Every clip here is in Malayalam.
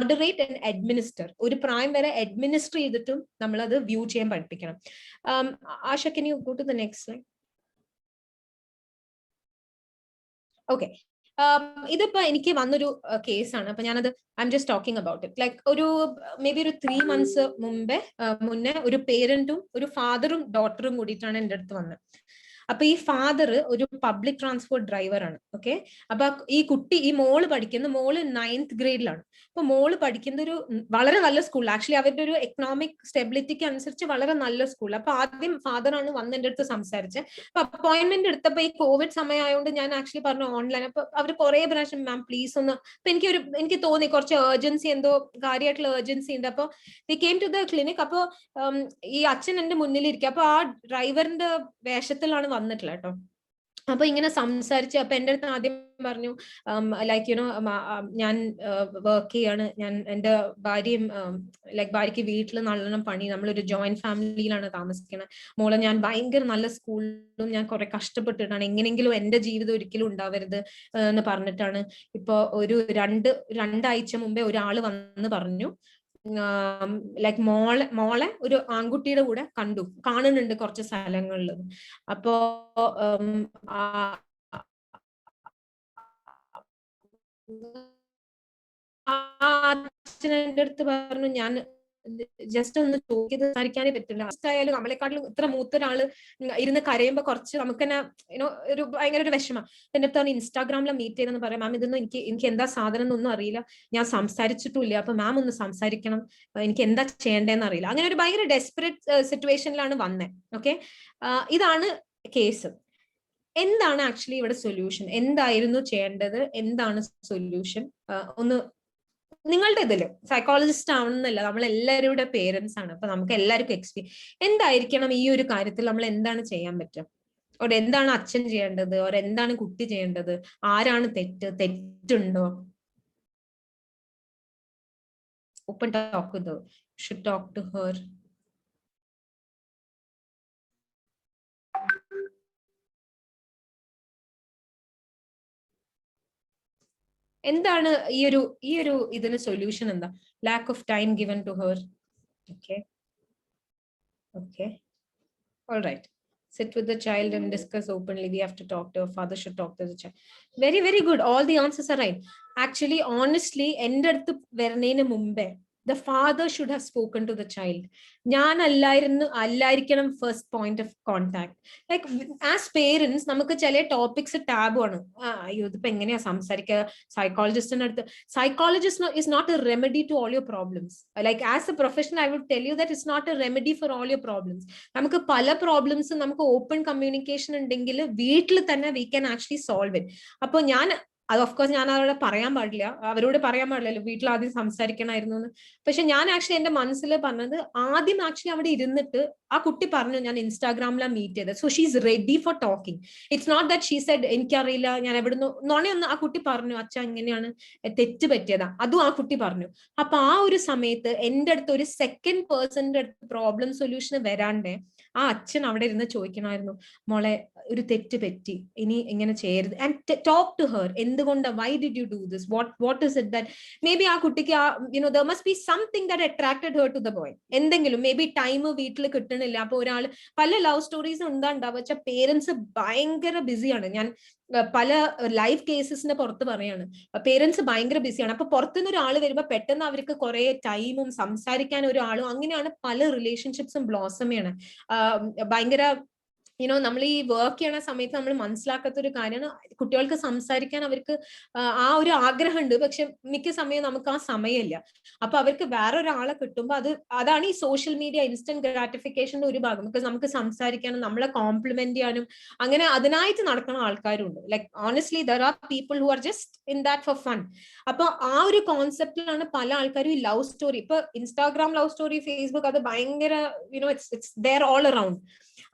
Moderate and administer. ഒരു പ്രായം വരെ അഡ്മിനിസ്റ്റർ ചെയ്തിട്ടും നമ്മൾ അത് വ്യൂ ചെയ്യാൻ പഠിപ്പിക്കണം. ആശ, can you go to the next slide? Okay, ഇതിപ്പോ എനിക്ക് വന്നൊരു കേസാണ്. അപ്പൊ ഞാനത് I am just talking about it. Like ഒരു മേ ബി ഒരു 3 months മുന്നേ ഒരു പേരന്റും ഒരു ഫാദറും ഡോട്ടറും കൂടിയിട്ടാണ് എൻ്റെ അടുത്ത് വന്നത്. അപ്പൊ ഈ ഫാദർ ഒരു പബ്ലിക് ട്രാൻസ്പോർട്ട് ഡ്രൈവറാണ്. ഓക്കെ, അപ്പൊ ഈ മോള് 9th ഗ്രേഡിലാണ്. അപ്പൊ മോള് പഠിക്കുന്ന ഒരു വളരെ നല്ല സ്കൂൾ, ആക്ച്വലി അവരുടെ ഒരു എക്കണോമിക് സ്റ്റെബിലിറ്റിക്ക് അനുസരിച്ച് വളരെ നല്ല സ്കൂൾ. അപ്പൊ ആദ്യം ഫാദറാണ് വന്ന് എൻ്റെ അടുത്ത് സംസാരിച്ചത്. അപ്പൊ അപ്പോയിന്റ്മെന്റ് എടുത്തപ്പോ ഈ കോവിഡ് സമയമായതുകൊണ്ട് ഞാൻ ആക്ച്വലി പറഞ്ഞു ഓൺലൈൻ. അപ്പൊ അവർ കുറെ പ്രാവശ്യം മാം പ്ലീസ് ഒന്ന്, അപ്പൊ എനിക്ക് തോന്നി കുറച്ച് ഏർജൻസി, എന്തോ കാര്യമായിട്ടുള്ള ഏർജൻസി ഉണ്ട്. അപ്പൊ they came to the clinic. അപ്പൊ ഈ അച്ഛൻ എന്റെ മുന്നിലിരിക്കും. അപ്പൊ ആ ഡ്രൈവറിന്റെ വേഷത്തിലാണ് വന്നിട്ടുള്ളത് കേട്ടോ. അപ്പൊ ഇങ്ങനെ സംസാരിച്ച്, അപ്പൊ എൻ്റെ അടുത്ത് ആദ്യം പറഞ്ഞു ലൈക്ക് യുനോ ഞാൻ വർക്ക് ചെയ്യാണ്, ഞാൻ എൻ്റെ ഭാര്യയും ലൈക്ക് ഭാര്യയ്ക്ക് വീട്ടിൽ നല്ലോണം പണി, നമ്മളൊരു ജോയിന്റ് ഫാമിലിയിലാണ് താമസിക്കുന്നത്. മോളെ ഞാൻ ഭയങ്കര നല്ല സ്കൂളിലും ഞാൻ കുറെ കഷ്ടപ്പെട്ടിട്ടാണ്, എങ്ങനെയെങ്കിലും എൻ്റെ ജീവിതം ഒരിക്കലും ഉണ്ടാവരുത് എന്ന് പറഞ്ഞിട്ടാണ്. ഇപ്പൊ ഒരു രണ്ടാഴ്ച മുമ്പേ ഒരാള് വന്ന് പറഞ്ഞു ലൈക്ക് മോളെ ഒരു ആൺകുട്ടിയുടെ കൂടെ കാണുന്നുണ്ട് കുറച്ച് സ്ഥലങ്ങളിൽ. അപ്പോ അച്ഛൻ എൻ്റെ അടുത്ത് പറഞ്ഞു, ഞാൻ ജസ്റ്റ് ഒന്ന് ചോദിക്കുന്നത് സംസാരിക്കാനേ പറ്റില്ല. ആയാലും നമ്മളെക്കാട്ടിലും ഇത്ര മൂത്ത ഒരാള് ഇരുന്ന് കരയുമ്പോ കുറച്ച് നമുക്ക് തന്നെ ഒരു ഭയങ്കര ഒരു വിഷമം. എൻ്റെ അടുത്താണ് ഇൻസ്റ്റാഗ്രാമിലെ മീറ്റ് ചെയ്തെന്ന് പറയാം. മാം ഇതൊന്നും എനിക്ക് എന്താ സാധനം എന്നൊന്നും അറിയില്ല, ഞാൻ സംസാരിച്ചിട്ടില്ല, അപ്പൊ മാം ഒന്ന് സംസാരിക്കണം, എനിക്ക് എന്താ ചെയ്യേണ്ടതെന്ന് അറിയില്ല. അങ്ങനെ ഒരു ഭയങ്കര ഡെസ്പറേറ്റ് സിറ്റുവേഷനിലാണ് വന്നത്. ഓക്കെ, ഇതാണ് കേസ്. എന്താണ് ആക്ച്വലി ഇവിടെ സൊല്യൂഷൻ? എന്തായിരുന്നു ചെയ്യേണ്ടത്? എന്താണ് സൊല്യൂഷൻ? ഒന്ന് നിങ്ങളുടെ ഇതില് സൈക്കോളജിസ്റ്റ് ആവണമെന്നല്ല, നമ്മളെല്ലാവരുടെ പേരൻസ് ആണ്. അപ്പൊ നമുക്ക് എല്ലാവർക്കും എന്തായിരിക്കണം ഈ ഒരു കാര്യത്തിൽ നമ്മൾ എന്താണ് ചെയ്യാൻ പറ്റുക? ഒരു എന്താണ് അച്ഛൻ ചെയ്യേണ്ടത്? ഒരു എന്താണ് കുട്ടി ചെയ്യേണ്ടത്? ആരാണ് തെറ്റുണ്ടോ? Open talk with her, should talk to her. എന്താണ് ഈ ഒരു ഇതിന് സൊല്യൂഷൻ? എന്താ? Lack of time given to her. Okay, all right. Sit with the child and discuss openly. We have to talk to her. Father should talk to the child. Very, very good. All the answers are right. Actually, honestly, എൻ്റെ അടുത്ത് വരുന്നതിന് മുമ്പേ the father should have spoken to the child. ഞാൻ അല്ലായിരിക്കണം first point of contact. Like as parents നമുക്ക് ചില ടോപ്പിക്സ് ടാബു ആണ്. അയ്യോ ഇതിപ്പോ എങ്ങനെയാ സംസാരിക്കുക സൈക്കോളജിസ്റ്റിന്റെ അടുത്ത്? Psychologist is not a remedy to all your problems. Like as a professional, I would tell you that it's not a remedy for all your problems. നമുക്ക് പല പ്രോബ്ലംസും നമുക്ക് ഓപ്പൺ കമ്മ്യൂണിക്കേഷൻ ഉണ്ടെങ്കിൽ വീട്ടിൽ തന്നെ we can actually solve it. അപ്പൊ അത് ഓഫ്കോഴ്സ് ഞാൻ അവരോട് പറയാൻ പാടില്ലല്ലോ വീട്ടിൽ ആദ്യം സംസാരിക്കണമായിരുന്നു എന്ന്. പക്ഷെ ഞാൻ ആക്ച്വലി എന്റെ മനസ്സിൽ പറഞ്ഞത്, ആദ്യം ആക്ച്വലി അവിടെ ഇരുന്നിട്ട് ആ കുട്ടി പറഞ്ഞു ഞാൻ ഇൻസ്റ്റാഗ്രാമിലാണ് മീറ്റ് ചെയ്തത്. So she is ready for talking. It's not that she said എനിക്കറിയില്ല, ഞാൻ എവിടുന്ന് നൊണയൊന്ന്. ആ കുട്ടി പറഞ്ഞു അച്ഛ ഇങ്ങനെയാണ്, തെറ്റ് പറ്റിയതാ, അതും ആ കുട്ടി പറഞ്ഞു. അപ്പൊ ആ ഒരു സമയത്ത് എൻ്റെ അടുത്ത് ഒരു സെക്കൻഡ് പേഴ്സന്റെ അടുത്ത് പ്രോബ്ലം സൊല്യൂഷന് വരാണ്ടേ ആ അച്ഛൻ അവിടെ ഇരുന്ന് ചോദിക്കണമായിരുന്നു, മോളെ ഒരു തെറ്റ് പറ്റി, ഇനി ഇങ്ങനെ ചെയ്യരുത്. And talk to her. എന്തുകൊണ്ട്? Why did you do this? What is it that may be ആ കുട്ടിക്ക് there must be something that attracted her to the boy. എന്തെങ്കിലും മേ ബി ടൈം വീട്ടിൽ കിട്ടണില്ല. അപ്പൊ ഒരാൾ പല ലവ് സ്റ്റോറീസ് ഉണ്ടാവുക വെച്ചാൽ പേരൻസ് ഭയങ്കര ബിസിയാണ്. ഞാൻ പല ലൈഫ് കേസസിന്റെ പുറത്ത് പറയാണ്, പേരൻസ് ഭയങ്കര ബിസിയാണ്. അപ്പൊ പുറത്തുനിന്ന് ഒരാൾ വരുമ്പോ പെട്ടെന്ന് അവർക്ക് കുറെ ടൈമും സംസാരിക്കാൻ ഒരാളും, അങ്ങനെയാണ് പല റിലേഷൻഷിപ്സും ബ്ലോസം ചെയ്യണം. ഭയങ്കര നമ്മൾ ഈ വർക്ക് ചെയ്യണ സമയത്ത് നമ്മൾ മനസ്സിലാക്കാത്ത ഒരു കാര്യമാണ്, കുട്ടികൾക്ക് സംസാരിക്കാൻ അവർക്ക് ആ ഒരു ആഗ്രഹമുണ്ട്, പക്ഷെ മിക്ക സമയം നമുക്ക് ആ സമയമില്ല. അപ്പൊ അവർക്ക് വേറെ ഒരാളെ കിട്ടുമ്പോൾ അതാണ് ഈ സോഷ്യൽ മീഡിയ ഇൻസ്റ്റന്റ് ഗ്രാറ്റിഫിക്കേഷന്റെ ഒരു ഭാഗം. ബിക്കോസ് നമുക്ക് സംസാരിക്കാനും നമ്മളെ കോംപ്ലിമെന്റ് ചെയ്യാനും അങ്ങനെ അതിനായിട്ട് നടക്കുന്ന ആൾക്കാരുണ്ട്. Like honestly there are people who are just in that for fun. അപ്പൊ ആ ഒരു കോൺസെപ്റ്റിലാണ് പല ആൾക്കാരും ഈ ലവ് സ്റ്റോറി, ഇപ്പൊ ഇൻസ്റ്റാഗ്രാം ലവ് സ്റ്റോറി, ഫേസ്ബുക്ക്, അത് ഭയങ്കര ഇറ്റ്സ് ദെയർ ഓൾ അറൌണ്ട്.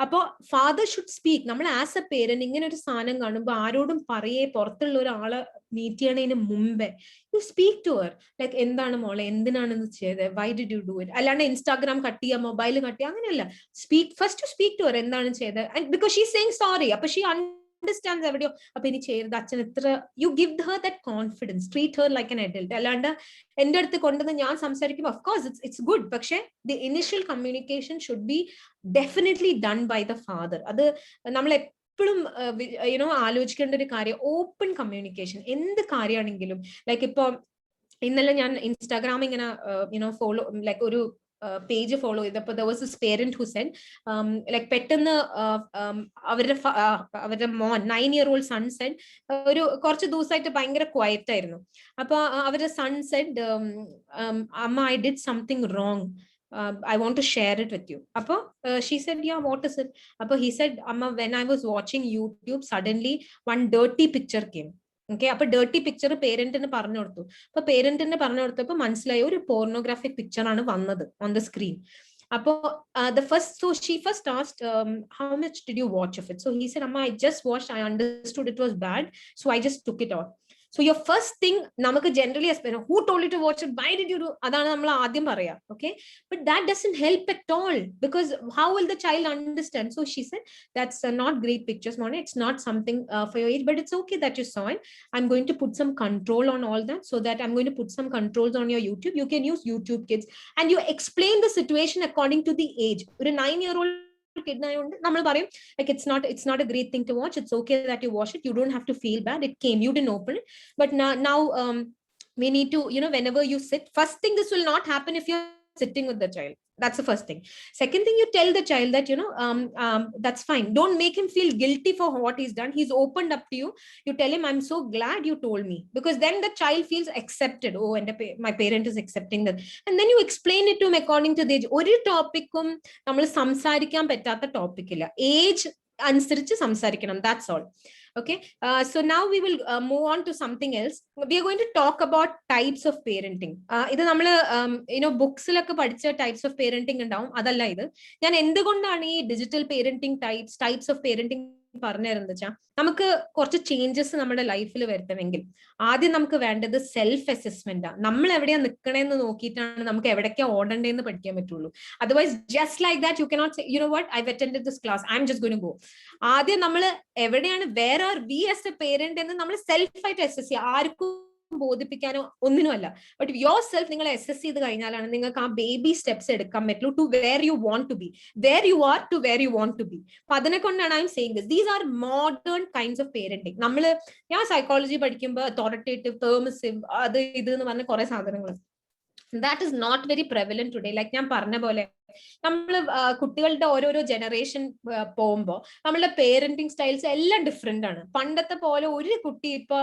അപ്പോ ഫാദർ ഷുഡ് സ്പീക്ക്. നമ്മൾ ആസ് എ പേരന്റ് ഇങ്ങനെ ഒരു സാധനം കാണുമ്പോൾ ആരോടും പുറത്തുള്ള ഒരാളെ മീറ്റ് ചെയ്യണതിന് മുമ്പേ you speak to her. Like എന്താണ് മോളെ, എന്തിനാണ് ഇത് ചെയ്തത്, why did you do it? അല്ലാണ്ട് ഇൻസ്റ്റാഗ്രാം കട്ട് ചെയ്യുക, മൊബൈൽ കട്ട് ചെയ്യുക, അങ്ങനെയല്ല. First to speak to her, എന്താണ് ചെയ്തത്, ബിക്കോസ് ഷീ സേയിങ് സോറി. അപ്പൊ ഷീ അണ്ടർസ്റ്റാൻഡ്സ് എവിടെയോ. അപ്പൊ ഇനി ചെയ്യരുത്, അച്ഛൻ ഇത്ര, you give her that confidence, treat her like an adult. അല്ലാണ്ട് എന്റെ അടുത്ത് കൊണ്ടുവന്ന് ഞാൻ സംസാരിക്കുമ്പോൾ ഓഫ് കോഴ്സ് ഇറ്റ്സ് ഗുഡ്, പക്ഷെ the initial communication should be definitely done by the father. അത് നമ്മൾ എപ്പോഴും ആലോചിക്കേണ്ട ഒരു കാര്യം, ഓപ്പൺ കമ്മ്യൂണിക്കേഷൻ. എന്ത് കാര്യമാണെങ്കിലും, ലൈക്ക് ഇപ്പൊ ഇന്നലെ ഞാൻ ഇൻസ്റ്റാഗ്രാം ഇങ്ങനെ ഫോളോ, ലൈക്ക് ഒരു പേജ് ഫോളോ ചെയ്തപ്പോ there was this parent who said like പെട്ടെന്ന് അവരുടെ മോൻ 9-year-old son said, ഒരു കുറച്ച് ദിവസമായിട്ട് ഭയങ്കര ക്വയറ്റ് ആയിരുന്നു. അപ്പൊ അവരുടെ സൺ സെഡ്, അമ്മ I did something wrong, I want to share it with you. Apo she said, yeah, what is it? Apo he said, Amma, when I was watching YouTube, suddenly one dirty picture came. Okay, അപ്പൊ ഡേർട്ടി പിക്ചർ പേരന്റിന് പറഞ്ഞു കൊടുത്തു. അപ്പൊ പേരന്റിന് പറഞ്ഞു കൊടുത്തപ്പോ മനസ്സിലായി ഒരു പോർണോഗ്രാഫിക് പിക്ചർ ആണ് വന്നത് ഓൺ ദ സ്ക്രീൻ. അപ്പോ she first asked, how much did you watch of it? So he said, Amma, I just watched, I understood it was bad, so I just took it out. So your first thing, നമുക്ക് generally, who told you to watch it, why did you do, അതാണ് നമ്മൾ ആദ്യം പറയാ. Okay, but that doesn't help at all, because how will the child understand? So she said, that's not great pictures, Mona, it's not something for your age, but it's okay that you saw it. I'm going to put some control on all that, so that I'm going to put some controls on your YouTube. You can use YouTube Kids, and you explain the situation according to the age. ഒരു 9-year-old kid നമ്മൾ പറയും, like it's not a great thing to watch, it's okay that you watch it, you don't have to feel bad, it came, you didn't open it. But now we need to, whenever you sit, first thing, this will not happen if you're sitting with the child. That's the first thing. Second thing, you tell the child that that's fine, don't make him feel guilty for what he's done, he's opened up to you. You tell him, I'm so glad you told me, because then the child feels accepted. Oh, and my parent is accepting that. And then you explain it to him according to the age. ഒരു ടോപ്പിക്കും നമ്മൾ സംസാരിക്കാൻ പറ്റാത്ത ടോപ്പിക്കില്ല, ഏജ് അനുസരിച്ച് സംസാരിക്കണം, that's all. Okay, so now we will move on to something else. We are going to talk about types of parenting. ഇത് നമ്മൾ ബുക്സിലൊക്കെ പഠിച്ച ടൈപ്സ് ഓഫ് പേരന്റിംഗ് ഉണ്ടാവും, അതല്ല ഇത്. ഞാൻ എന്തുകൊണ്ടാണ് ഈ digital parenting types of parenting പറഞ്ഞു തരുന്നത് വെച്ചാൽ, നമുക്ക് കുറച്ച് ചേഞ്ചസ് നമ്മുടെ ലൈഫിൽ വരുത്തണമെങ്കിൽ ആദ്യം നമുക്ക് വേണ്ടത് സെൽഫ് അസസ്മെന്റ് ആണ്. നമ്മൾ എവിടെയാ നിൽക്കണേന്ന് നോക്കിയിട്ടാണ് നമുക്ക് എവിടേക്കാ ഓടണ്ടേന്ന് പഠിക്കാൻ പറ്റുള്ളൂ. Otherwise just like that you cannot say, you know what, I attended this class, I'm just going to go. ആദ്യം നമ്മൾ എവിടെയാണ്, where are we as a parent എന്ന് നമ്മൾ സെൽഫായിട്ട് അസസ് ചെയ്യുക, ആർക്കും ബോധിപ്പിക്കാനോ ഒന്നിനുമല്ല. ബട്ട് യോർ സെൽഫ് നിങ്ങൾ അസസ് ചെയ്ത് കഴിഞ്ഞാലാണ് നിങ്ങൾക്ക് ആ ബേബി സ്റ്റെപ്സ് എടുക്കാൻ പറ്റുള്ളൂ to where you want to be, where you are to where you want to be. അപ്പൊ അതിനെ കൊണ്ടാണ് I M saying this. These are modern kinds of parenting. ഞാൻ സൈക്കോളജി പഠിക്കുമ്പോൾ അതോറിറ്റേറ്റീവ്, പെർമിസീവ്, അത് ഇത് എന്ന് പറഞ്ഞ കുറെ സാധനങ്ങൾ, that is not very prevalent today. Like ഞാൻ പറഞ്ഞ പോലെ, നമ്മള് കുട്ടികളുടെ ഓരോരോ ജനറേഷൻ പോകുമ്പോൾ നമ്മളുടെ പേരന്റിങ് സ്റ്റൈൽസ് എല്ലാം ഡിഫറെന്റ് ആണ്. പണ്ടത്തെ പോലെ ഒരു കുട്ടി ഇപ്പൊ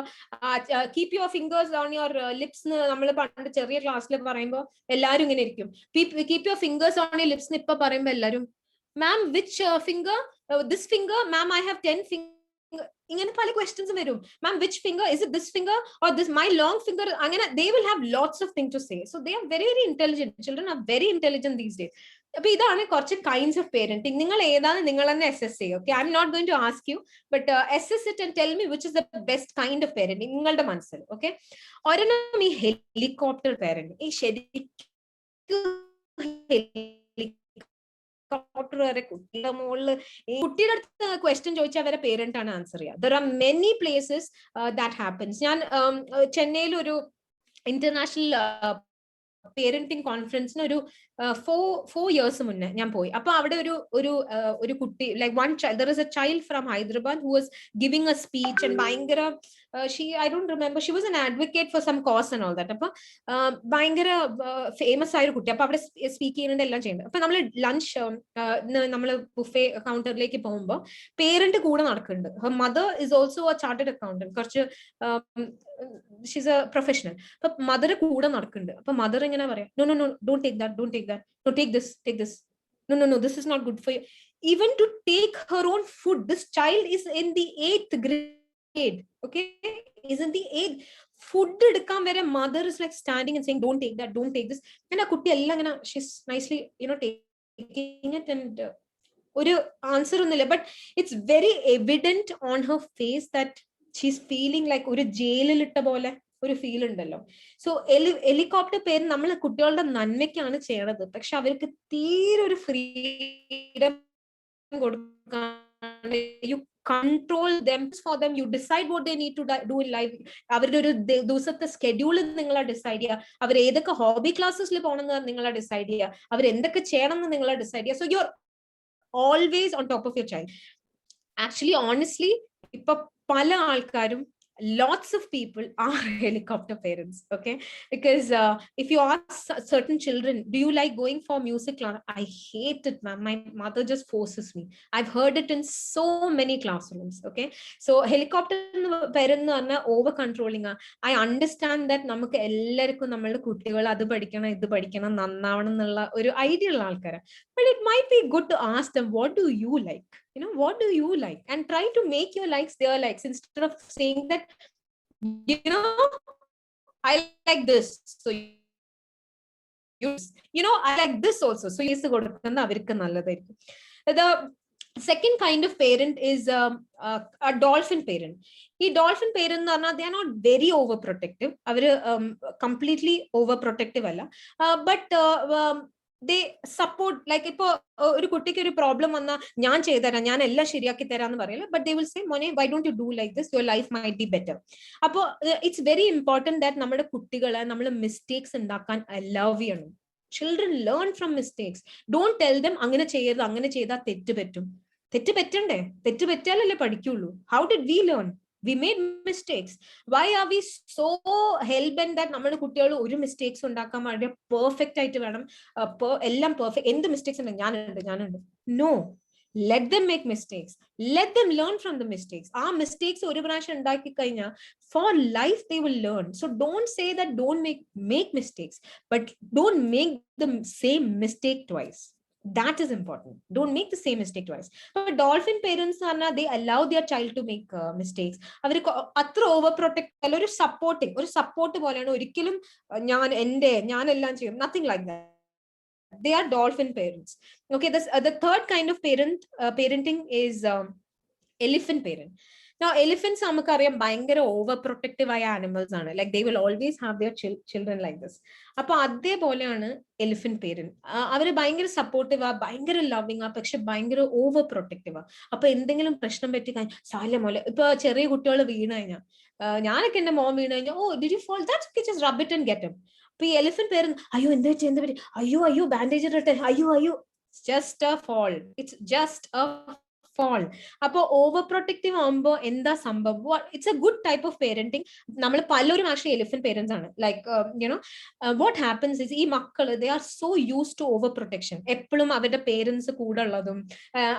keep your fingers on your lips എന്ന് നമ്മൾ പണ്ട് ചെറിയ ക്ലാസ്സിൽ പറയുമ്പോൾ എല്ലാവരും ഇങ്ങനെ ഇരിക്കും, keep your fingers on your lips എന്ന് ഇപ്പൊ പറയുമ്പോൾ എല്ലാവരും, ma'am which finger, this finger, ma'am I have 10 finger, ഇങ്ങനെ പല ക്വസ്റ്റ്യൻസ് വരും. Ma'am which finger, is it this finger or this my long finger, അങ്ങനെ they will have lots of things to say. So they are very very intelligent. Children are very intelligent these days. അപ്പൊ ഇതാണ് കുറച്ച് കൈൻഡ്സ് ഓഫ് പേരന്റിങ്. നിങ്ങൾ ഏതാണ് നിങ്ങൾ തന്നെ അസസ് ചെയ്യുക. Okay, I'm not going to ask you, but assess it and tell me which is the best kind of parenting നിങ്ങളുടെ മനസ്സിൽ. ഓക്കെ, ഒരെണ്ണം ഈ ഹെലികോപ്റ്റർ പേരന്റിങ്. ഈ ശരിക്കും വരെ കുട്ടിയുടെ മുകളിൽ, കുട്ടിയുടെ അടുത്ത് ക്വസ്റ്റ്യൻ ചോദിച്ചാൽ അവരെ പേരന്റ് ആണ് ആൻസർ ചെയ്യുക. There are many places that happens. ഞാൻ ചെന്നൈയിൽ ഒരു ഇന്റർനാഷണൽ പേരന്റിംഗ് കോൺഫറൻസിന് ഒരു 4 years മുന്നേ ഞാൻ പോയി. അപ്പൊ അവിടെ ഒരു കുട്ടി, like one child, there is a child from Hyderabad who was giving a speech and ഭയങ്കര I don't remember, she was an advocate for some cause and all that. അപ്പൊ ഭയങ്കര ഫേമസ് ആയ ഒരു കുട്ടി. അപ്പൊ അവിടെ സ്പീക്ക് ചെയ്യുന്നുണ്ട്, എല്ലാം ചെയ്യുന്നുണ്ട്. അപ്പൊ നമ്മള് ലഞ്ച്, നമ്മള് ബുഫേ കൗണ്ടറിലേക്ക് പോകുമ്പോ പേരന്റ് കൂടെ നടക്കുന്നുണ്ട്. her mother is also a chartered accountant, കുറച്ച് she's a professional. അപ്പൊ മദർ കൂടെ നടക്കുന്നുണ്ട്. അപ്പൊ മദർ ഇങ്ങനെ പറയാം, no no no, don't take that, don't take that, no, take this, no no no, this is not good for you. Even to take her own food, this child is in the 8th grade, okay, is in the 8th. Food എടുക്കാൻ വരെ mother is like standing and saying, don't take that, don't take this. And ആ കുട്ടി എല്ലാം ഇങ്ങനെ, she's nicely taking it, and ഒരു ആൻസർ ഒന്നുമില്ല. But it's very evident on her face that she's feeling like ഒരു ജയിലിലിട്ട പോലെ ഒരു ഫീൽ ഉണ്ടല്ലോ. സോ ഹെലികോപ്റ്റർ പേര് നമ്മൾ കുട്ടികളുടെ നന്മയ്ക്കാണ് ചെയ്യണത്, പക്ഷെ അവർക്ക് തീരെ ഒരു ഫ്രീഡം കൊടുക്കാൻ, U control them for them. You decide what they need to do in life. അവരുടെ ഒരു ദിവസത്തെ സ്കെഡ്യൂൾ നിങ്ങൾ ഡിസൈഡ് ചെയ്യുക. അവർ ഏതൊക്കെ ഹോബി ക്ലാസ്സസിൽ പോകണമെന്ന് നിങ്ങൾ ഡിസൈഡ് ചെയ്യുക. അവർ എന്തൊക്കെ ചെയ്യണം എന്ന് നിങ്ങൾ ഡിസൈഡ് ചെയ്യുക. So you are always on top of your child. Actually honestly ഇപ്പൊ പല ആൾക്കാരും, lots of people are helicopter parents, okay? Because if you ask certain children, do you like going for music class? I hate it, ma'am. My mother just forces me. I've heard it in so many classrooms, okay? So helicopter parent na over controlling. I understand that നമുക്ക് എല്ലാവർക്കും നമ്മളുടെ കുട്ടികൾ അത് പഠിക്കണം ഇത് പഠിക്കണം നന്നാവണം എന്നുള്ള ഒരു ഐഡിയ ഉള്ള ആൾക്കാരാ. But it might be good to ask them, what do you like? What do you like? And try to make your likes their likes, instead of saying that, I like this, so I like this also, so yes kodukkunna avarku nalladayirikkum. The second kind of parent is a dolphin parent. Ee dolphin parent nu parna, they are not very overprotective. Avaru completely overprotective alla, but they support. Like ipo ഒരു കുട്ടിക്ക് ഒരു പ്രോബ്ലം വന്നാൽ ഞാൻ ചെയ്തുതരാം, ഞാൻ എല്ലാം ശരിയാക്കി തരാന്ന് പറയില്ല. ബട്ട് ദേ വിൽ സേ, മോനെ why don't you do like this, your life might be better. അപ്പോ ഇറ്റ്സ് വെരി ഇമ്പോർട്ടന്റ് ദാറ്റ് നമ്മുടെ കുട്ടികളെ നമ്മൾ മിസ്റ്റേക്സ് ഉണ്ടാക്കാൻ അലൗ ചെയ്യണം. Children learn from mistakes. Don't tell them അങ്ങനെ ചെയ്യരുത്, അങ്ങനെ ചെയ്താൽ തെറ്റ് പറ്റും. തെറ്റ് പറ്റണ്ടേ? തെറ്റ് പറ്റാലല്ലേ പഠിക്കുള്ളൂ. How did we learn? We made mistakes. Why are we so hell-bent that നമ്മുടെ കുട്ടികൾ ഒരു മിസ്റ്റേക്സ് ഉണ്ടാക്കാൻ വളരെ പെർഫെക്റ്റ് ആയിട്ട് വേണം, എല്ലാം പെർഫെക്റ്റ്, എന്ത് മിസ്റ്റേക്സ് ഉണ്ട് ഞാനുണ്ട്? No, let them make mistakes. Let them learn from the mistakes. ആ മിസ്റ്റേക്സ് ഒരു പ്രാവശ്യം ഉണ്ടാക്കി കഴിഞ്ഞാൽ for life they will learn. So don't say that don't make mistakes, but don't make the same mistake twice. That is important. Don't make the same mistake twice. But dolphin parents are, they allow their child to make mistakes. അവർ അത്ര ഓവർ പ്രൊട്ടക്ട് അല്ല, ഒരു സപ്പോർട്ടിങ്, ഒരു സപ്പോർട്ട് പോലെയാണ്. ഒരിക്കലും ഞാൻ എല്ലാം ചെയ്യും, nothing like that. They are dolphin parents. Okay, the third kind of parenting is elephant parent. Now elephants നമുക്കറിയാം ഭയങ്കര ഓവർ പ്രൊട്ടക്റ്റീവ് ആയ ആനിമൽസ് ആണ്. Like they will always have their children like this. അപ്പൊ അതേപോലെയാണ് എലിഫന്റ് പേരന്റ്. അവര് ഭയങ്കര സപ്പോർട്ടീവ് ആ, ഭയങ്കര ലവിങ് ആ, പക്ഷെ ഭയങ്കര ഓവർ പ്രൊട്ടക്റ്റീവ് ആ. അപ്പൊ എന്തെങ്കിലും പ്രശ്നം പറ്റി കഴിഞ്ഞാൽ സാലമോലെ, ഇപ്പൊ ചെറിയ കുട്ടികൾ വീണ് കഴിഞ്ഞാൽ, ഞാനൊക്കെ എന്റെ മോൻ വീണ് കഴിഞ്ഞാൽ, oh did you fall, that's okay, just rub it and get him. അപ്പൊ ഈ എലിഫന്റ് പേരന്റ്, അയ്യോ എന്താ പറ്റി, അയ്യോ ബാൻഡേജ് ഇട്ടെ, അയ്യോ just a fall, it's just a fall. അപ്പൊ ഓവർ പ്രൊട്ടക്റ്റീവ് ആകുമ്പോ എന്താ സംഭവം? It's a good type of parenting. നമ്മൾ പലരും ആക്ച്വലി എലിഫന്റ് പേരന്റ്സ് ആണ്. ലൈക്ക് വാട്ട് ഹാപ്പൻസ് ഇസ്, ഈ മക്കള് they are so used to over protection. എപ്പോഴും അവരുടെ പേരന്റ്സ് കൂടെ ഉള്ളതും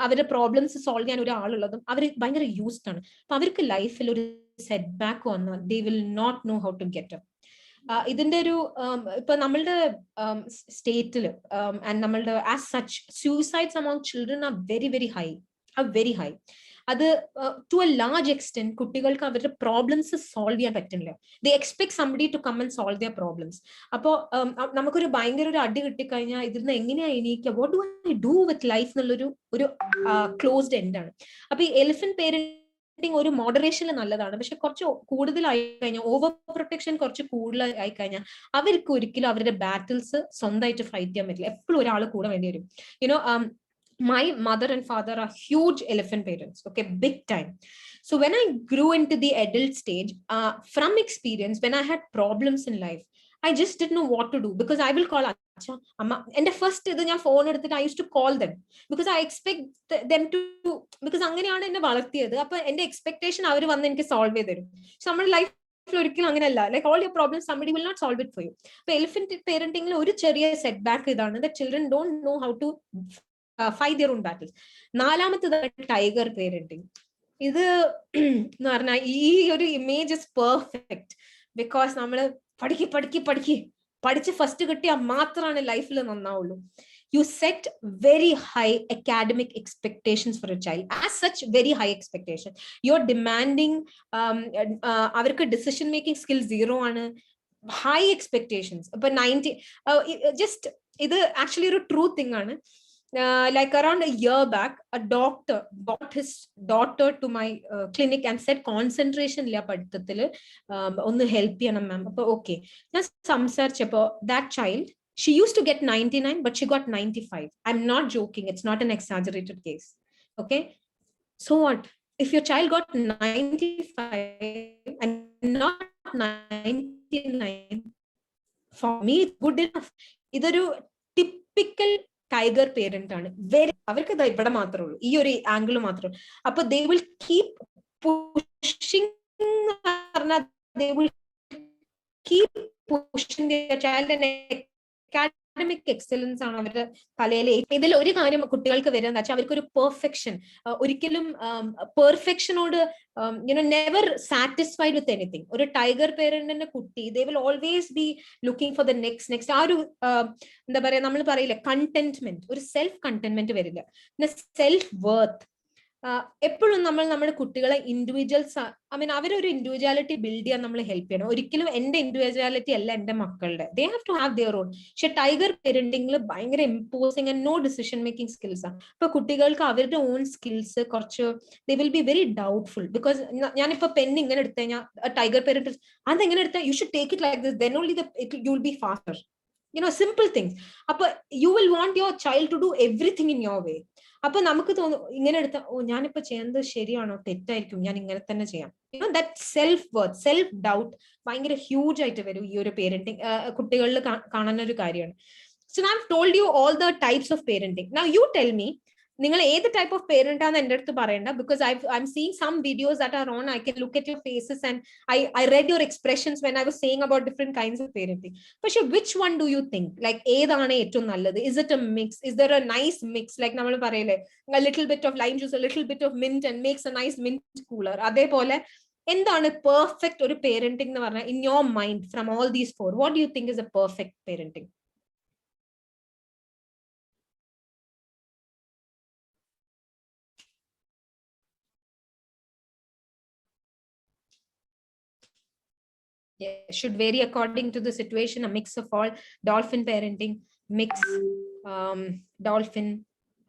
അവരുടെ പ്രോബ്ലംസ് സോൾവ് ചെയ്യാൻ ഒരാളുള്ളതും അവർ ഭയങ്കര യൂസ്ഡ് ആണ്. അപ്പൊ അവർക്ക് ലൈഫിൽ ഒരു സെറ്റ് ബാക്ക് വന്നാൽ they will not know how to get up. ഇതിന്റെ ഒരു ഇപ്പൊ നമ്മളുടെ സ്റ്റേറ്റില് ആൻഡ് നമ്മളുടെ as such suicides among children are very very high. അത് ടു എ ലാർജ് എക്സ്റ്റെന്റ് കുട്ടികൾക്ക് അവരുടെ പ്രോബ്ലംസ് സോൾവ് ചെയ്യാൻ പറ്റുന്നില്ല. They expect somebody to come and solve their problems. അപ്പോ നമുക്കൊരു ഭയങ്കര ഒരു അടി കിട്ടിക്കഴിഞ്ഞാൽ ഇതിന്ന് എങ്ങനെയാ എണീക്കുക, what do I do with life എന്നുള്ളൊരു ക്ലോസ്ഡ് എൻഡ് ആണ്. അപ്പൊ ഈ എലിഫന്റ് പേരന്റിങ് ഒരു മോഡറേഷനിൽ നല്ലതാണ്. പക്ഷെ കുറച്ച് കൂടുതലായി കഴിഞ്ഞാൽ, ഓവർ പ്രൊട്ടക്ഷൻ കുറച്ച് കൂടുതലായി കഴിഞ്ഞാൽ അവർക്ക് ഒരിക്കലും അവരുടെ ബാറ്റിൽസ് സ്വന്തമായിട്ട് ഫൈറ്റ് ചെയ്യാൻ പറ്റില്ല. എപ്പോഴും ഒരാൾ കൂടെ വേണ്ടി വരും. My mother and father are huge elephant parents, okay, big time. So when I grew into the adult stage, from experience, when I had problems in life, I just didn't know what to do, because I will call acha amma, and the first idu ഞാൻ phone എടുത്തിട്ട് I used to call them because I expect them to, because അങ്ങനെയാണ് എന്നെ വളർത്തിയത്. അപ്പൊ എന്റെ എക്സ്പെക്ടേഷൻ അവർ വന്ന് എനിക്ക് സോൾവ് ചെയ്ത് തരും. പക്ഷെ നമ്മുടെ ലൈഫ് ഒരിക്കലും അങ്ങനെയല്ല. Like all your problems somebody will not solve it for you. അപ്പൊ എലിഫന്റ് പേരന്റിംഗിൽ ഒരു ചെറിയ സെറ്റ് ബാക്ക് ഇതാണ്, that children don't know how to fight their own battles. നാലാമത്തേതാണ് ടൈഗർ പേരന്റിങ്. ഇത് എന്ന് പറഞ്ഞാൽ ഈ ഒരു ഇമേജ് ഇസ് പെർഫെക്റ്റ്. ബിക്കോസ് നമ്മള് പഠിച്ച് ഫസ്റ്റ് കിട്ടിയാൽ മാത്രമാണ് ലൈഫിൽ നന്നാവുള്ളൂ. You set very high academic expectations for a child. As such, very high expectation. You're demanding അവർക്ക് decision making skill zero ആണ്. High expectations. അപ്പൊ 90 just ഇത് ആക്ച്വലി ഒരു ട്രൂ തിങ് ആണ്. Like around a year back, a doctor brought his daughter to my clinic and said concentration illa padithathil onnu help cheyanam ma'am. Appo okay, just samsarichappo that child, she used to get 99 but she got 95. I'm not joking, it's not an exaggerated case. Okay, so what, if your child got 95 and not 99, for me it's good enough. ഇതൊരു ടിപ്പിക്കൽ ടൈഗർ പേരന്റ് ആണ്. അവർക്ക് ഇവിടെ മാത്രമേ ഉള്ളൂ, ഈ ഒരു ആംഗിൾ മാത്രമേ. അപ്പൊ they will keep pushing, they will keep pushing their child, and academic excellence ആണ് അവരുടെ തലയിൽ. ഇതിൽ ഒരു കാര്യം കുട്ടികൾക്ക് വരുന്നത് വെച്ചാൽ അവർക്കൊരു പെർഫെക്ഷൻ, ഒരിക്കലും പെർഫെക്ഷനോട് നെവർ സാറ്റിസ്ഫൈഡ് വിത്ത് എനിത്തിങ്. ഒരു ടൈഗർ പേരന്റിന്റെ കുട്ടി ദേ will always be looking for the next. ആ ഒരു എന്താ പറയാ, നമ്മൾ പറയില്ല കണ്ടന്റ്മെന്റ്, ഒരു സെൽഫ് കണ്ടന്റ്മെന്റ് വരില്ല. പിന്നെ സെൽഫ് വർത്ത്. എപ്പോഴും നമ്മൾ നമ്മുടെ കുട്ടികളെ ഇൻഡിവിജ്വൽസ്, അവരൊരു ഇൻഡിവിജ്വാലിറ്റി ബിൽഡ് ചെയ്യാൻ നമ്മൾ ഹെൽപ്പ് ചെയ്യണം. ഒരിക്കലും എന്റെ ഇൻഡിവിജ്വാലിറ്റി അല്ല എന്റെ മക്കളുടെ. They have to have their own. പക്ഷെ ടൈഗർ പേരന്റിംഗിൽ ഭയങ്കര imposing and no decision making skills ആണ്. അപ്പൊ കുട്ടികൾക്ക് അവരുടെ ഓൺ സ്കിൽസ് കുറച്ച് they will be very doubtful. Because ഞാനിപ്പോ പെൻ ഇങ്ങനെ എടുത്തു കഴിഞ്ഞാൽ ടൈഗർ പേരന്റ് അതെങ്ങനെ എടുത്താൽ you should take it like this, then only you will be faster. Simple things. അപ്പൊ you will want your child to do everything in your way. അപ്പൊ നമുക്ക് തോന്നും ഇങ്ങനെ എടുത്ത, ഓ ഞാനിപ്പോ ചെയ്യുന്നത് ശരിയാണോ തെറ്റായിരിക്കും, ഞാൻ ഇങ്ങനെ തന്നെ ചെയ്യാം. That self worth, self doubt ഭയങ്കര ഹ്യൂജ് ആയിട്ട് വരും ഈ ഒരു പേരന്റിങ് കുട്ടികളിൽ കാണുന്ന ഒരു കാര്യമാണ്. So I have told you all the types of parenting. Now you tell me, നിങ്ങൾ ഏത് ടൈപ്പ് ഓഫ് പേരന്റ് ആണെന്ന് എന്റെ അടുത്ത് പറയണ്ട. Because I'm seeing some videos that are on. I can look at your faces and I read your expressions when I was saying about different kinds of parenting. പക്ഷെ which one do you think, like ഏതാണ് ഏറ്റവും നല്ലത്? Is it a mix? Is there a nice mix? Like നമ്മൾ പറയില്ലേ, a little bit of lime juice, a little bit of mint and makes a nice mint cooler. അതേപോലെ എന്താണ് പെർഫെക്റ്റ് ഒരു പേരന്റിംഗ് എന്ന് പറഞ്ഞാൽ in your mind from all these four? What do you think is a perfect parenting? Yeah, should vary according to the situation. A mix of all. Dolphin parenting, mix, dolphin,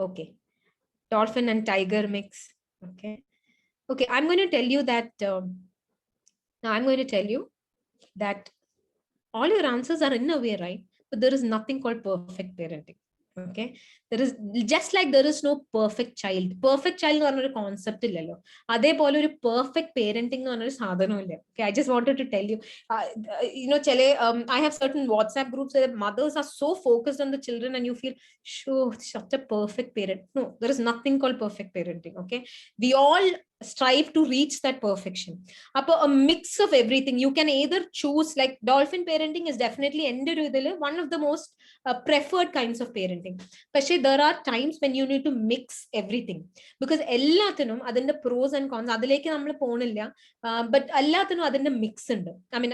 okay, dolphin and tiger mix. Okay, I'm going to tell you that now I'm going to tell you that all your answers are in a way right, but there is nothing called perfect parenting. Okay, there is just like there is no perfect child. Perfect child എന്ന് പറഞ്ഞൊരു കോൺസെപ്റ്റ് ഇല്ലല്ലോ, അതേപോലെ ഒരു പെർഫെക്റ്റ് പേരന്റിംഗ് എന്ന് പറഞ്ഞൊരു സാധനമില്ല. Okay, I just wanted to tell you, ചില I have certain WhatsApp groups where mothers are so focused on the children and you feel sure such a perfect parent. No, there is nothing called perfect parenting. Okay, we all strive to reach that perfection. Appo a mix of everything. You can either choose, like dolphin parenting is definitely one of the most preferred kinds of parenting. But there are times when you need to mix everything, because എല്ലാത്തിനും അതിന്റെ pros and cons അതിലേക്ക് നമ്മൾ പോണില്ല. But എല്ലാത്തിനും അതിന്റെ mix ഉണ്ട്.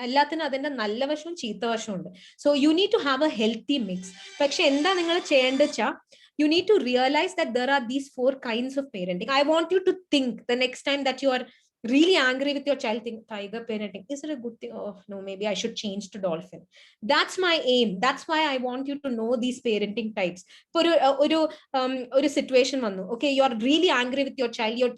എല്ലാത്തിനും അതിന്റെ നല്ല വശവും ചീത്ത വശവും ഉണ്ട്. So you need to have a healthy mix. പക്ഷെ എന്താ നിങ്ങൾ ചെയ്യേണ്ടത് വെച്ചാൽ, you need to realize that there are these four kinds of parenting. I want you to think the next time that you are really angry with your child, think tiger parenting, is it a good thing? Oh no, maybe I should change to dolphin. That's my aim. That's why I want you to know these parenting types. For ഒരു situation വന്നു, okay, you are really angry with your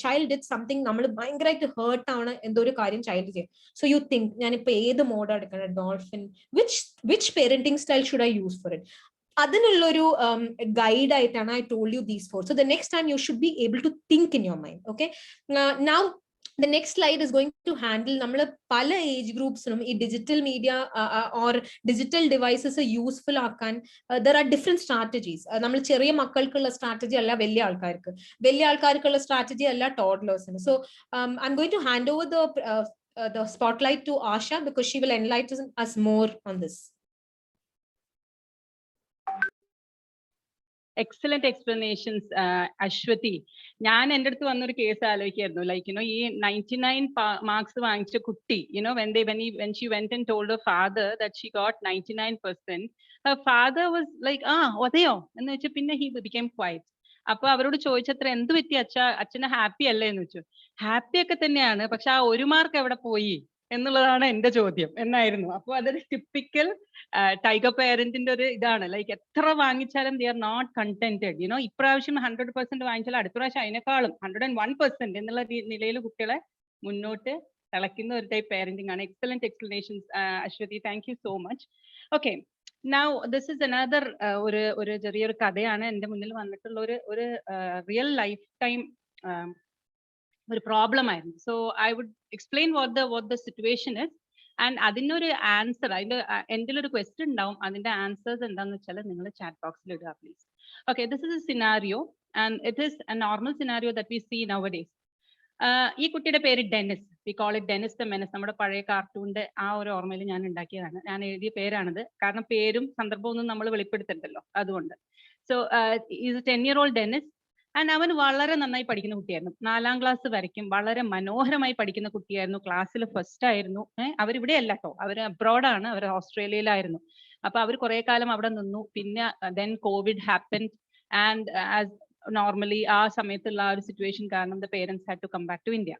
child did something നമ്മൾ ഭയങ്കരമായിട്ട് ഹേർട്ട് ആണ് എന്തോ ഒരു കാര്യം ചൈൽഡ് ചെയ്യും. So you think ഞാനിപ്പോ ഏത് മോഡ് എടുക്കണം, dolphin, which parenting style should I use for it? അതിനുള്ളൊരു ഗൈഡ് ആയിട്ടാണ് I told you these four. So the next time you should be able to think in your mind. Okay, now the next slide is going to handle നമ്മൾ പല ഏജ് ഗ്രൂപ്പ്സിനും ഈ digital media or digital devices useful ആക്കാൻ there are different strategies. നമ്മൾ ചെറിയ മക്കൾക്കുള്ള സ്ട്രാറ്റജി അല്ല വലിയ ആൾക്കാർക്കുള്ള സ്ട്രാറ്റജി അല്ല ടോഡ്ലേഴ്സിന്. So I'm going to hand over the spotlight to Asha because she will enlighten us more on this. Excellent explanations Aswathy. ഞാൻ എൻ്റെ അടുത്ത് വന്നൊരു കേസ് ആലോചിക്കായിരുന്നു, ലൈക്ക് ഈ 99 മാർക്സ് വാങ്ങിച്ച കുട്ടി, when she went and told her father that she got 99%, her father was like, അതെയോ എന്ന് വെച്ചാൽ പിന്നെ he became quiet. അപ്പൊ അവരോട് ചോദിച്ചത്ര എന്ത് പറ്റി അച്ഛന് ഹാപ്പി അല്ലേ എന്ന് വെച്ചു. ഹാപ്പി ഒക്കെ തന്നെയാണ്, പക്ഷെ ആ ഒരു മാർക്ക് എവിടെ പോയി എന്നുള്ളതാണ് എന്റെ ചോദ്യം എന്നായിരുന്നു. അപ്പൊ അതൊരു ടിപ്പിക്കൽ ടൈഗർ പേരന്റിന്റെ ഒരു ഇതാണ്, ലൈക്ക് എത്ര വാങ്ങിച്ചാലും ദേ ആർ നോട്ട് കണ്ടന്റഡ്. ഇപ്രാവശ്യം 100% വാങ്ങിച്ചാൽ അടുത്ത പ്രാവശ്യം അതിനേക്കാളും 101% എന്നുള്ള നിലയിൽ കുട്ടികളെ മുന്നോട്ട് തിളക്കുന്ന ഒരു ടൈപ്പ് പേരന്റിംഗ് ആണ്. Excellent explanations Aswathy, thank you so much. Okay, now this is another ഒരു ചെറിയൊരു കഥയാണ് എന്റെ മുന്നിൽ വന്നിട്ടുള്ള ഒരു റിയൽ ലൈഫ് ടൈം ഒരു പ്രോബ്ലം ആയിരുന്നു. So I would explain what the situation is and അതിനൊരു ആൻസർ, അതിന്റെ എൻ്റെ ഒരു ക്വസ്റ്റ്യൻ ഉണ്ടാവും, അതിന്റെ ആൻസേഴ്സ് എന്താണെന്ന് വെച്ചാൽ നിങ്ങൾ ചാറ്റ് ബോക്സിൽ ഇടുക please. Okay, this is a scenario and it is a normal scenario that we see nowadays. ഈ കുട്ടിയുടെ പേര് Dennis, we call it Dennis the menace. നമ്മുടെ പഴയ കാർട്ടൂണിന്റെ ആ ഒരു ഓർമ്മയിൽ ഞാൻ ഉണ്ടാക്കിയതാണ്, ഞാൻ എഴുതിയ പേരാണിത്. കാരണം പേരും സന്ദർഭവും ഒന്നും നമ്മൾ വെളിപ്പെടുത്തണ്ടല്ലോ, അതുകൊണ്ട്. So is 10-year-old Dennis and അവൻ വളരെ നന്നായി പഠിക്കുന്ന കുട്ടിയായിരുന്നു. 4ാം ക്ലാസ് വരയ്ക്കും വളരെ മനോഹരമായി പഠിക്കുന്ന കുട്ടിയായിരുന്നു. ക്ലാസ്സിൽ ഫസ്റ്റ് ആയിരുന്നു. അവരിവിടെ അല്ല കേട്ടോ, അവർ അബ്രോഡാണ്, അവർ ഓസ്ട്രേലിയയിലായിരുന്നു. അപ്പൊ അവർ കുറെ കാലം അവിടെ നിന്നു. പിന്നെ then covid happen and as normally ആ സമയത്തുള്ള ആ ഒരു സിറ്റുവേഷൻ കാരണം the parents had to come back to India.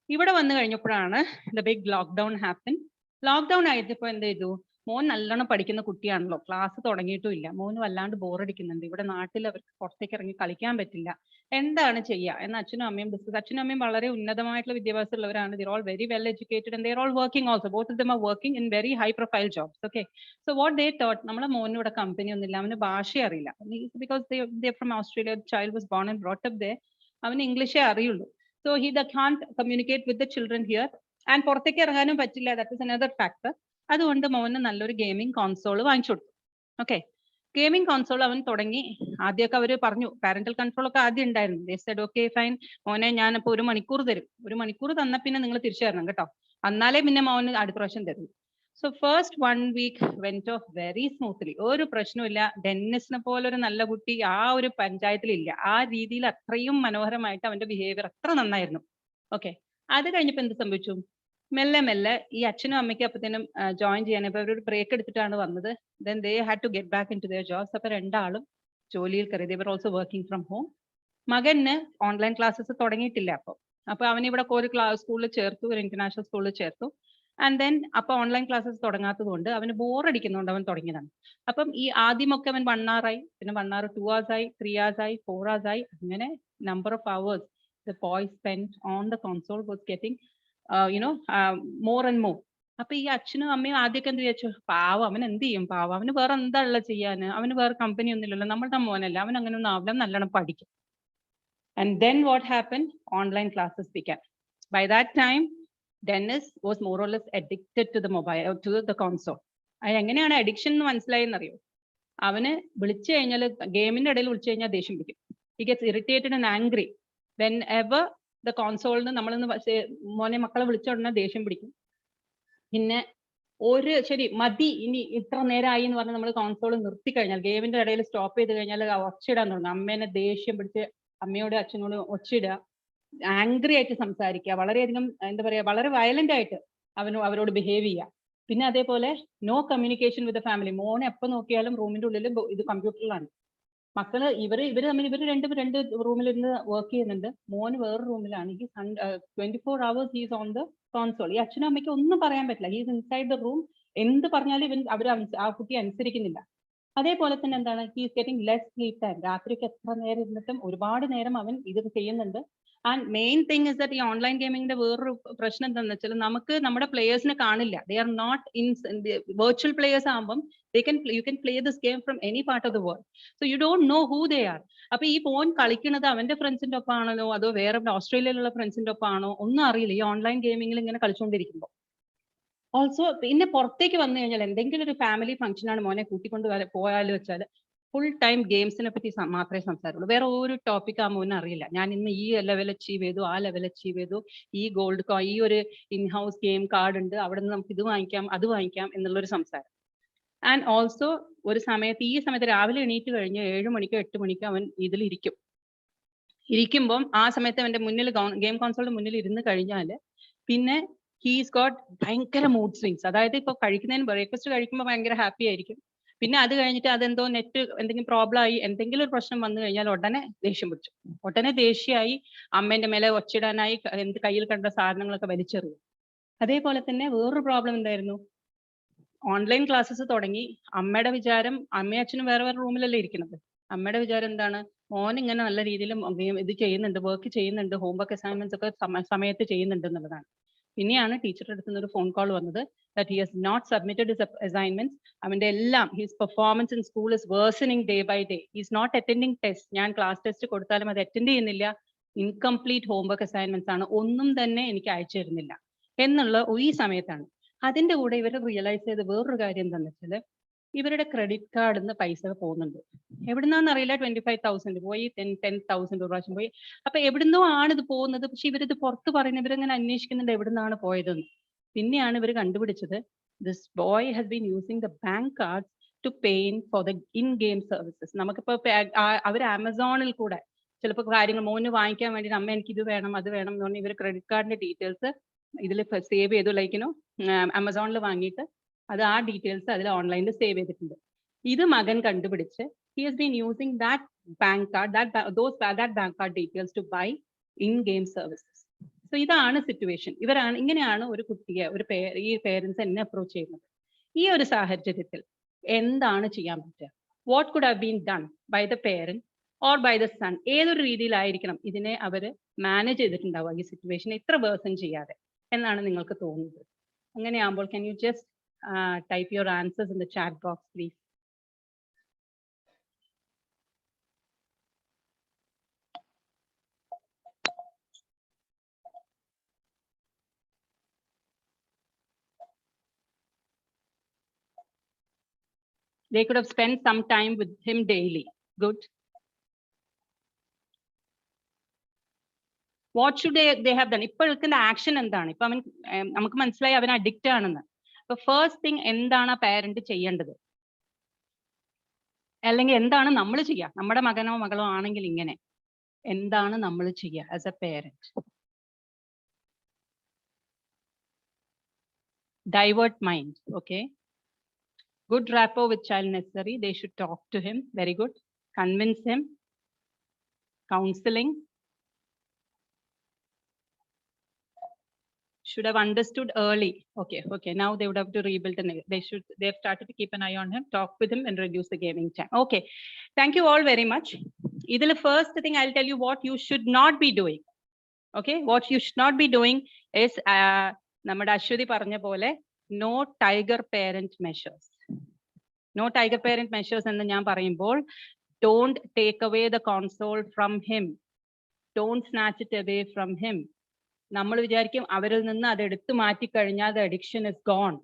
ഇവിടെ വന്നു കഴിഞ്ഞപ്പോഴാണ് the big lockdown happen. Lockdown ആയപ്പോ എന്ത് ചെയ്തു, മോൻ നല്ലോണം പഠിക്കുന്ന കുട്ടിയാണല്ലോ, ക്ലാസ് തുടങ്ങിയിട്ടും ഇല്ല, മോന് വല്ലാണ്ട് ബോറടിക്കുന്നുണ്ട്. ഇവിടെ നാട്ടിൽ അവർക്ക് പുറത്തേക്ക് ഇറങ്ങി കളിക്കാൻ പറ്റില്ല, എന്താണ് ചെയ്യുക എന്ന് അച്ഛനും അമ്മയും ഡിസ്കസ്. അച്ഛനും അമ്മയും വളരെ ഉന്നതമായിട്ടുള്ള വിദ്യാഭ്യാസം ഉള്ളവരാണ്. They are all very well educated and they are all working also. Both of them are working in very high profile jobs. Okay, so what they thought, നമ്മളെ മോന് ഇവിടെ കമ്പനി ഒന്നുമില്ല, അവന് ഭാഷ അറിയില്ല. Because they from Australia, child was born and brought up ദേ, അവന് ഇംഗ്ലീഷേ അറിയുള്ളൂ. So he can't communicate with the children here and പുറത്തേക്ക് ഇറങ്ങാനും പറ്റില്ല. That is another factor. അതുകൊണ്ട് മോന് നല്ലൊരു ഗെയിമിംഗ് കോൺസോൾ വാങ്ങിച്ചു കൊടുത്തു. ഓക്കെ, ഗെയിമിംഗ് കോൺസോൾ അവൻ തുടങ്ങി. ആദ്യമൊക്കെ അവർ പറഞ്ഞു, പാരന്റൽ കൺട്രോൾ ഒക്കെ ആദ്യം ഉണ്ടായിരുന്നു. ദേ സെഡ് ഓക്കെ ഫൈൻ മോനെ, ഞാനിപ്പോ 1 മണിക്കൂർ തരും, 1 മണിക്കൂർ തന്ന പിന്നെ നിങ്ങൾ തിരിച്ചു തരണം കേട്ടോ, എന്നാലേ പിന്നെ മോന് അടുത്ത പ്രാവശ്യം തരും. So first 1 week went off very smoothly, ഒരു പ്രശ്നമില്ല. ഡെന്നിസിനെ പോലെ ഒരു നല്ല കുട്ടി ആ ഒരു പഞ്ചായത്തിൽ ഇല്ല. ആ രീതിയിൽ അത്രയും മനോഹരമായിട്ട് അവന്റെ ബിഹേവിയർ അത്ര നന്നായിരുന്നു. ഓക്കെ, അത് കഴിഞ്ഞപ്പോ എന്ത് സംഭവിച്ചു, മെല്ലെ മെല്ലെ ഈ അച്ഛനും അമ്മയ്ക്കും അപ്പത്തേനും ജോയിൻ ചെയ്യാൻ ഇപ്പൊ ഒരു ബ്രേക്ക് എടുത്തിട്ടാണ് വന്നത്. Then they had to get back in to their jobs. അപ്പൊ രണ്ടാളും ജോലിയിൽ കയറി. They were also working from home. മകന് ഓൺലൈൻ ക്ലാസ്സസ് തുടങ്ങിയിട്ടില്ല. അപ്പൊ അവൻ ഇവിടെ ഒരു സ്കൂളിൽ ചേർത്തു, ഒരു ഇന്റർനാഷണൽ സ്കൂളിൽ ചേർത്തു. ആൻഡ് ദെൻ അപ്പൊ ഓൺലൈൻ ക്ലാസ്സസ് തുടങ്ങാത്തത് കൊണ്ട് അവന് ബോറടിക്കുന്നതുകൊണ്ട് അവൻ തുടങ്ങിയതാണ്. അപ്പം ഈ ആദ്യമൊക്കെ അവൻ 1 hour ആയി, പിന്നെ 1 hour 2 hours ആയി, 3 hours ആയി, 4 hours ആയി. അങ്ങനെ number of hours the boy spend on the console was getting more and more. അപ്പൊ ഈ അച്ഛനും അമ്മയും ആദ്യമൊക്കെ എന്ത് വിചാരിച്ചു, പാവം അവൻ എന്ത് ചെയ്യും, പാവം അവന് വേറെ എന്താ ഉള്ള ചെയ്യാന്, അവന് വേറെ കമ്പനി ഒന്നുമില്ലല്ലോ, നമ്മളുടെ മോനല്ല, അവൻ അങ്ങനെ ഒന്നും ആവില്ല, നല്ലോണം പഠിക്കും. And then what happen, online classes began. By that time Dennis was more or less addicted to the mobile, to the console. എങ്ങനെയാണ് അഡിക്ഷൻ എന്ന് മനസ്സിലായെന്നറിയോ, അവന് വിളിച്ചു കഴിഞ്ഞാൽ, ഗെയിമിന്റെ ഇടയിൽ വിളിച്ചു കഴിഞ്ഞാൽ ദേഷ്യം പിടിക്കും. He gets irritated and angry whenever the console നമ്മളൊന്ന് മോനെ മക്കളെ വിളിച്ച ഉടനെ ദേഷ്യം പിടിക്കും. പിന്നെ ശരി മതി ഇനി ഇത്ര നേരമായി എന്ന് പറഞ്ഞ് നമ്മൾ കോൺസോൾ നിർത്തി കഴിഞ്ഞാൽ, ഗെയിമിന്റെ ഇടയിൽ സ്റ്റോപ്പ് ചെയ്ത് കഴിഞ്ഞാൽ ഒച്ചയിടാൻ തുടങ്ങും. അമ്മേനെ ദേഷ്യം പിടിച്ച് അമ്മയോട് അച്ഛനോട് ഒച്ചയിടുക, ആംഗ്രി ആയിട്ട് സംസാരിക്കുക, വളരെയധികം എന്താ പറയാ, വളരെ വയലന്റ് ആയിട്ട് അവരോട് ബിഹേവ് ചെയ്യുക. പിന്നെ അതേപോലെ no communication with the family. മോനെ എപ്പോൾ നോക്കിയാലും റൂമിന്റെ ഉള്ളിൽ ഇത് കമ്പ്യൂട്ടറിലാണ്. മക്കള് ഇവര് തമ്മിൽ രണ്ട് റൂമിലിരുന്ന് വർക്ക് ചെയ്യുന്നുണ്ട്. മോന് വേറെ റൂമിലാണ്. 24 hours he's on the console. ഈ അച്ഛനും അമ്മയ്ക്ക് ഒന്നും പറയാൻ പറ്റില്ല. He's inside the room. എന്ത് പറഞ്ഞാലും ആ കുട്ടി അനുസരിക്കുന്നില്ല. അതേപോലെ തന്നെ എന്താണ്, he's getting less sleep time. രാത്രിക്ക് എത്ര നേരം ഇരുന്നിട്ടും ഒരുപാട് നേരം അവൻ ഇത് ചെയ്യുന്നുണ്ട്. And main thing is that ഈ ഓൺലൈൻ ഗെയിമിങ്ങിന്റെ വേറൊരു പ്രശ്നം എന്താണെന്ന് വെച്ചാൽ, നമുക്ക് നമ്മുടെ പ്ലേയേഴ്സിനെ കാണില്ല. They are not in virtual players ആകുമ്പം you can play this game from any part of the world, so you don't know who they are. അപ്പൊ ഈ ഫോൺ കളിക്കുന്നത് അവന്റെ ഫ്രണ്ട്സിന്റെ ഒപ്പം ആണോ അതോ വേറെ ഓസ്ട്രേലിയയിലുള്ള ഫ്രണ്ട്സിന്റെ ഒപ്പം ആണോ ഒന്നും അറിയില്ല ഈ ഓൺലൈൻ ഗെയിമിങ്ങിൽ ഇങ്ങനെ കളിച്ചുകൊണ്ടിരിക്കുമ്പോൾ. ഓൾസോ പിന്നെ പുറത്തേക്ക് വന്നു കഴിഞ്ഞാൽ എന്തെങ്കിലും ഒരു ഫാമിലി ഫംഗ്ഷൻ ആണ് മോനെ കൂട്ടിക്കൊണ്ട് പോയാൽ വെച്ചാൽ ഫുൾ ടൈം ഗെയിംസിനെ പറ്റി മാത്രമേ സംസാരമുള്ളൂ. വേറെ ഒരു ടോപ്പിക് ആ മോനെ അറിയില്ല. ഞാൻ ഇന്ന് ഈ ലെവൽ അച്ചീവ് ചെയ്തു, ആ ലെവൽ അച്ചീവ് ചെയ്തു, ഈ ഗോൾഡ് ഈ ഒരു ഇൻഹൗസ് ഗെയിം കാർഡ് ഉണ്ട്, അവിടെ നിന്ന് നമുക്ക് ഇത് വാങ്ങിക്കാം അത് വാങ്ങിക്കാം എന്നുള്ളൊരു സംസാരം. ആൻഡ് ഓൾസോ ഈ സമയത്ത് രാവിലെ എണീറ്റ് കഴിഞ്ഞ് 7 മണിക്കോ 8 മണിക്കോ അവൻ ഇരിക്കുമ്പം ആ സമയത്ത് അവന്റെ മുന്നിൽ ഗെയിം കോൺസോളിന്റെ മുന്നിൽ ഇരുന്ന് കഴിഞ്ഞാൽ പിന്നെ ഹീസ് ഗോട്ട് ഭയങ്കര മൂഡ് സ്വിങ്സ്. അതായത് ഇപ്പൊ ബ്രേക്ക്ഫാസ്റ്റ് കഴിക്കുമ്പോൾ ഭയങ്കര ഹാപ്പി ആയിരിക്കും. പിന്നെ അത് കഴിഞ്ഞിട്ട് അതെന്തോ നെറ്റ് എന്തെങ്കിലും പ്രോബ്ലം ആയി, എന്തെങ്കിലും ഒരു പ്രശ്നം വന്നു കഴിഞ്ഞാൽ ഉടനെ ദേഷ്യം പിടിച്ചു, ഉടനെ ദേഷ്യമായി അമ്മേന്റെ മേലെ ഒച്ചിടാനായി കയ്യിൽ കണ്ട സാധനങ്ങളൊക്കെ വലിച്ചെറിയും. അതേപോലെ തന്നെ വേറൊരു പ്രോബ്ലം എന്തായിരുന്നു, ഓൺലൈൻ ക്ലാസ്സസ് തുടങ്ങി. അമ്മയുടെ വിചാരം, അമ്മയും അച്ഛനും വേറെ റൂമിലല്ലേ ഇരിക്കുന്നത്. അമ്മയുടെ വിചാരം എന്താണ്, മോൻ ഇങ്ങനെ നല്ല രീതിയിൽ ഇത് ചെയ്യുന്നുണ്ട്, വർക്ക് ചെയ്യുന്നുണ്ട്, ഹോംവർക്ക് അസൈൻമെന്റ്സ് ഒക്കെ സമയത്ത് ചെയ്യുന്നുണ്ട് എന്നുള്ളതാണ്. പിന്നെയാണ് ടീച്ചറുടെ അടുത്ത് നിന്ന് ഒരു ഫോൺ കോൾ വന്നത് that he has not submitted his assignments. അവന്റെ എല്ലാം his performance in school is worsening day by day. He is not attending tests. ഞാൻ ക്ലാസ് ടെസ്റ്റ് കൊടുത്താലും അത് അറ്റൻഡ് ചെയ്യുന്നില്ല. ഇൻകംപ്ലീറ്റ് ഹോംവർക്ക് അസൈൻമെന്റ്സ് ആണ്, ഒന്നും തന്നെ എനിക്ക് അയച്ചു തരുന്നില്ല എന്നുള്ള ഈ സമയത്താണ്. അതിന്റെ കൂടെ ഇവർ റിയലൈസ് ചെയ്ത വേറൊരു കാര്യം എന്താണെന്ന് വെച്ചാൽ ഇവരുടെ ക്രെഡിറ്റ് കാർഡിൽ നിന്ന് പൈസ പോകുന്നുണ്ട്. എവിടുന്നാന്ന് അറിയില്ല, 25,000 പോയി, 10,000 പ്രാവശ്യം പോയി. അപ്പൊ എവിടുന്നോ ആണ് ഇത് പോകുന്നത്. പക്ഷെ ഇവരിത് പുറത്ത് പറയുന്നത്, ഇവരങ്ങനെ അന്വേഷിക്കുന്നുണ്ട് എവിടുന്നാണ് പോയതെന്ന്. പിന്നെയാണ് ഇവർ കണ്ടുപിടിച്ചത് this boy has been using the bank cards to pay for the in game services. നമുക്കിപ്പോ അവർ ആമസോണിൽ കൂടെ ചിലപ്പോൾ കാര്യങ്ങൾ മോന് വാങ്ങിക്കാൻ വേണ്ടി അമ്മ എനിക്ക് ഇത് വേണം അത് വേണം എന്ന് പറഞ്ഞാൽ ഇവർ ക്രെഡിറ്റ് കാർഡിന്റെ ഡീറ്റെയിൽസ് ഇതിൽ സേവ് ചെയ്തു, ലൈക്കിനോ ആമസോണിൽ വാങ്ങിയിട്ട് അത് ആ ഡീറ്റെയിൽസ് അതിൽ ഓൺലൈനിൽ സേവ് ചെയ്തിട്ടുണ്ട്. ഇത് മകൻ കണ്ടുപിടിച്ച് he has been using that bank card, that bank card details to buy in-game services. So ഇതാണ് സിറ്റുവേഷൻ. ഇങ്ങനെയാണ് ഒരു കുട്ടിയെ ഈ പേരൻസ് എന്നെ അപ്രോച്ച് ചെയ്യുന്നത്. ഈ ഒരു സാഹചര്യത്തിൽ എന്താണ് ചെയ്യാൻ പറ്റുക? What could have been done by the parent or by the son? ഏതൊരു രീതിയിലായിരിക്കണം ഇതിനെ അവർ മാനേജ് ചെയ്തിട്ടുണ്ടാവുക ഈ സിറ്റുവേഷൻ ഇത്ര വേഴ്സൺ ചെയ്യാതെ എന്നാണ് നിങ്ങൾക്ക് തോന്നുന്നത്? അങ്ങനെയാകുമ്പോൾ can you just type your answers in the chat box, please? They could have spent some time with him daily. Good. What should they have done? ഇപ്പോൾ എടുക്കുന്ന ആക്ഷൻ എന്താണ്? ഇപ്പൊ അവൻ നമുക്ക് മനസ്സിലായി അവൻ അഡിക്റ്റ് ആണെന്ന്. അപ്പൊ ഫസ്റ്റ് തിങ് എന്താണ് ആ പാരന്റ് ചെയ്യേണ്ടത്? അല്ലെങ്കിൽ എന്താണ് നമ്മൾ ചെയ്യുക? നമ്മുടെ മകനോ മകളോ ആണെങ്കിൽ ഇങ്ങനെ എന്താണ് നമ്മൾ ചെയ്യുക as A parent? Divert mind. Okay. Good rapport with child necessary. They should talk to him. Very good. Convince him. Counseling. Should have understood early. Okay. Now they would have to rebuild and they have started to keep an eye on him, talk with him and reduce the gaming time. Okay. Thank you all very much. This is the first thing I'll tell you what you should not be doing. Okay. What you should not be doing is നമ്മുടെ അശ്വതി പറഞ്ഞ പോലെ no tiger parent measures. No tiger parent measures എന്ന് ഞാൻ പറയുമ്പോൾ don't take away the console from him. Don't snatch it away from him. നമ്മൾ വിചാരിക്കും അവരിൽ നിന്ന് അത് എടുത്തു മാറ്റി കഴിഞ്ഞാൽ the addiction is gone.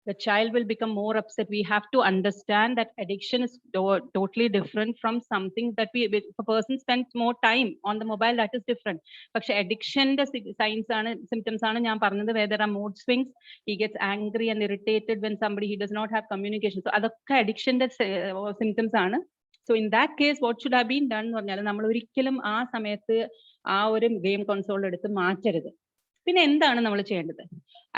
The child will become more upset. We have to understand that addiction is totally different from something that if a person spends more time on the mobile, that is different. പക്ഷെ അഡിക്ഷന്റെ സൈൻസ് ആണ്, സിംറ്റംസ് ആണ് ഞാൻ പറഞ്ഞത്. where there are mood swings, he gets angry and irritated when somebody he does not have communication. So അതൊക്കെ അഡിക്ഷന്റെ സിംറ്റംസ് ആണ്. So in that case what should have been done എന്ന് പറഞ്ഞാൽ നമ്മൾ ഒരിക്കലും ആ സമയത്ത് ആ ഒരു ഗെയിം കൺസോൾ എടുത്ത് മാറ്റരുത്. പിന്നെ എന്താണ് നമ്മൾ ചെയ്യേണ്ടത്?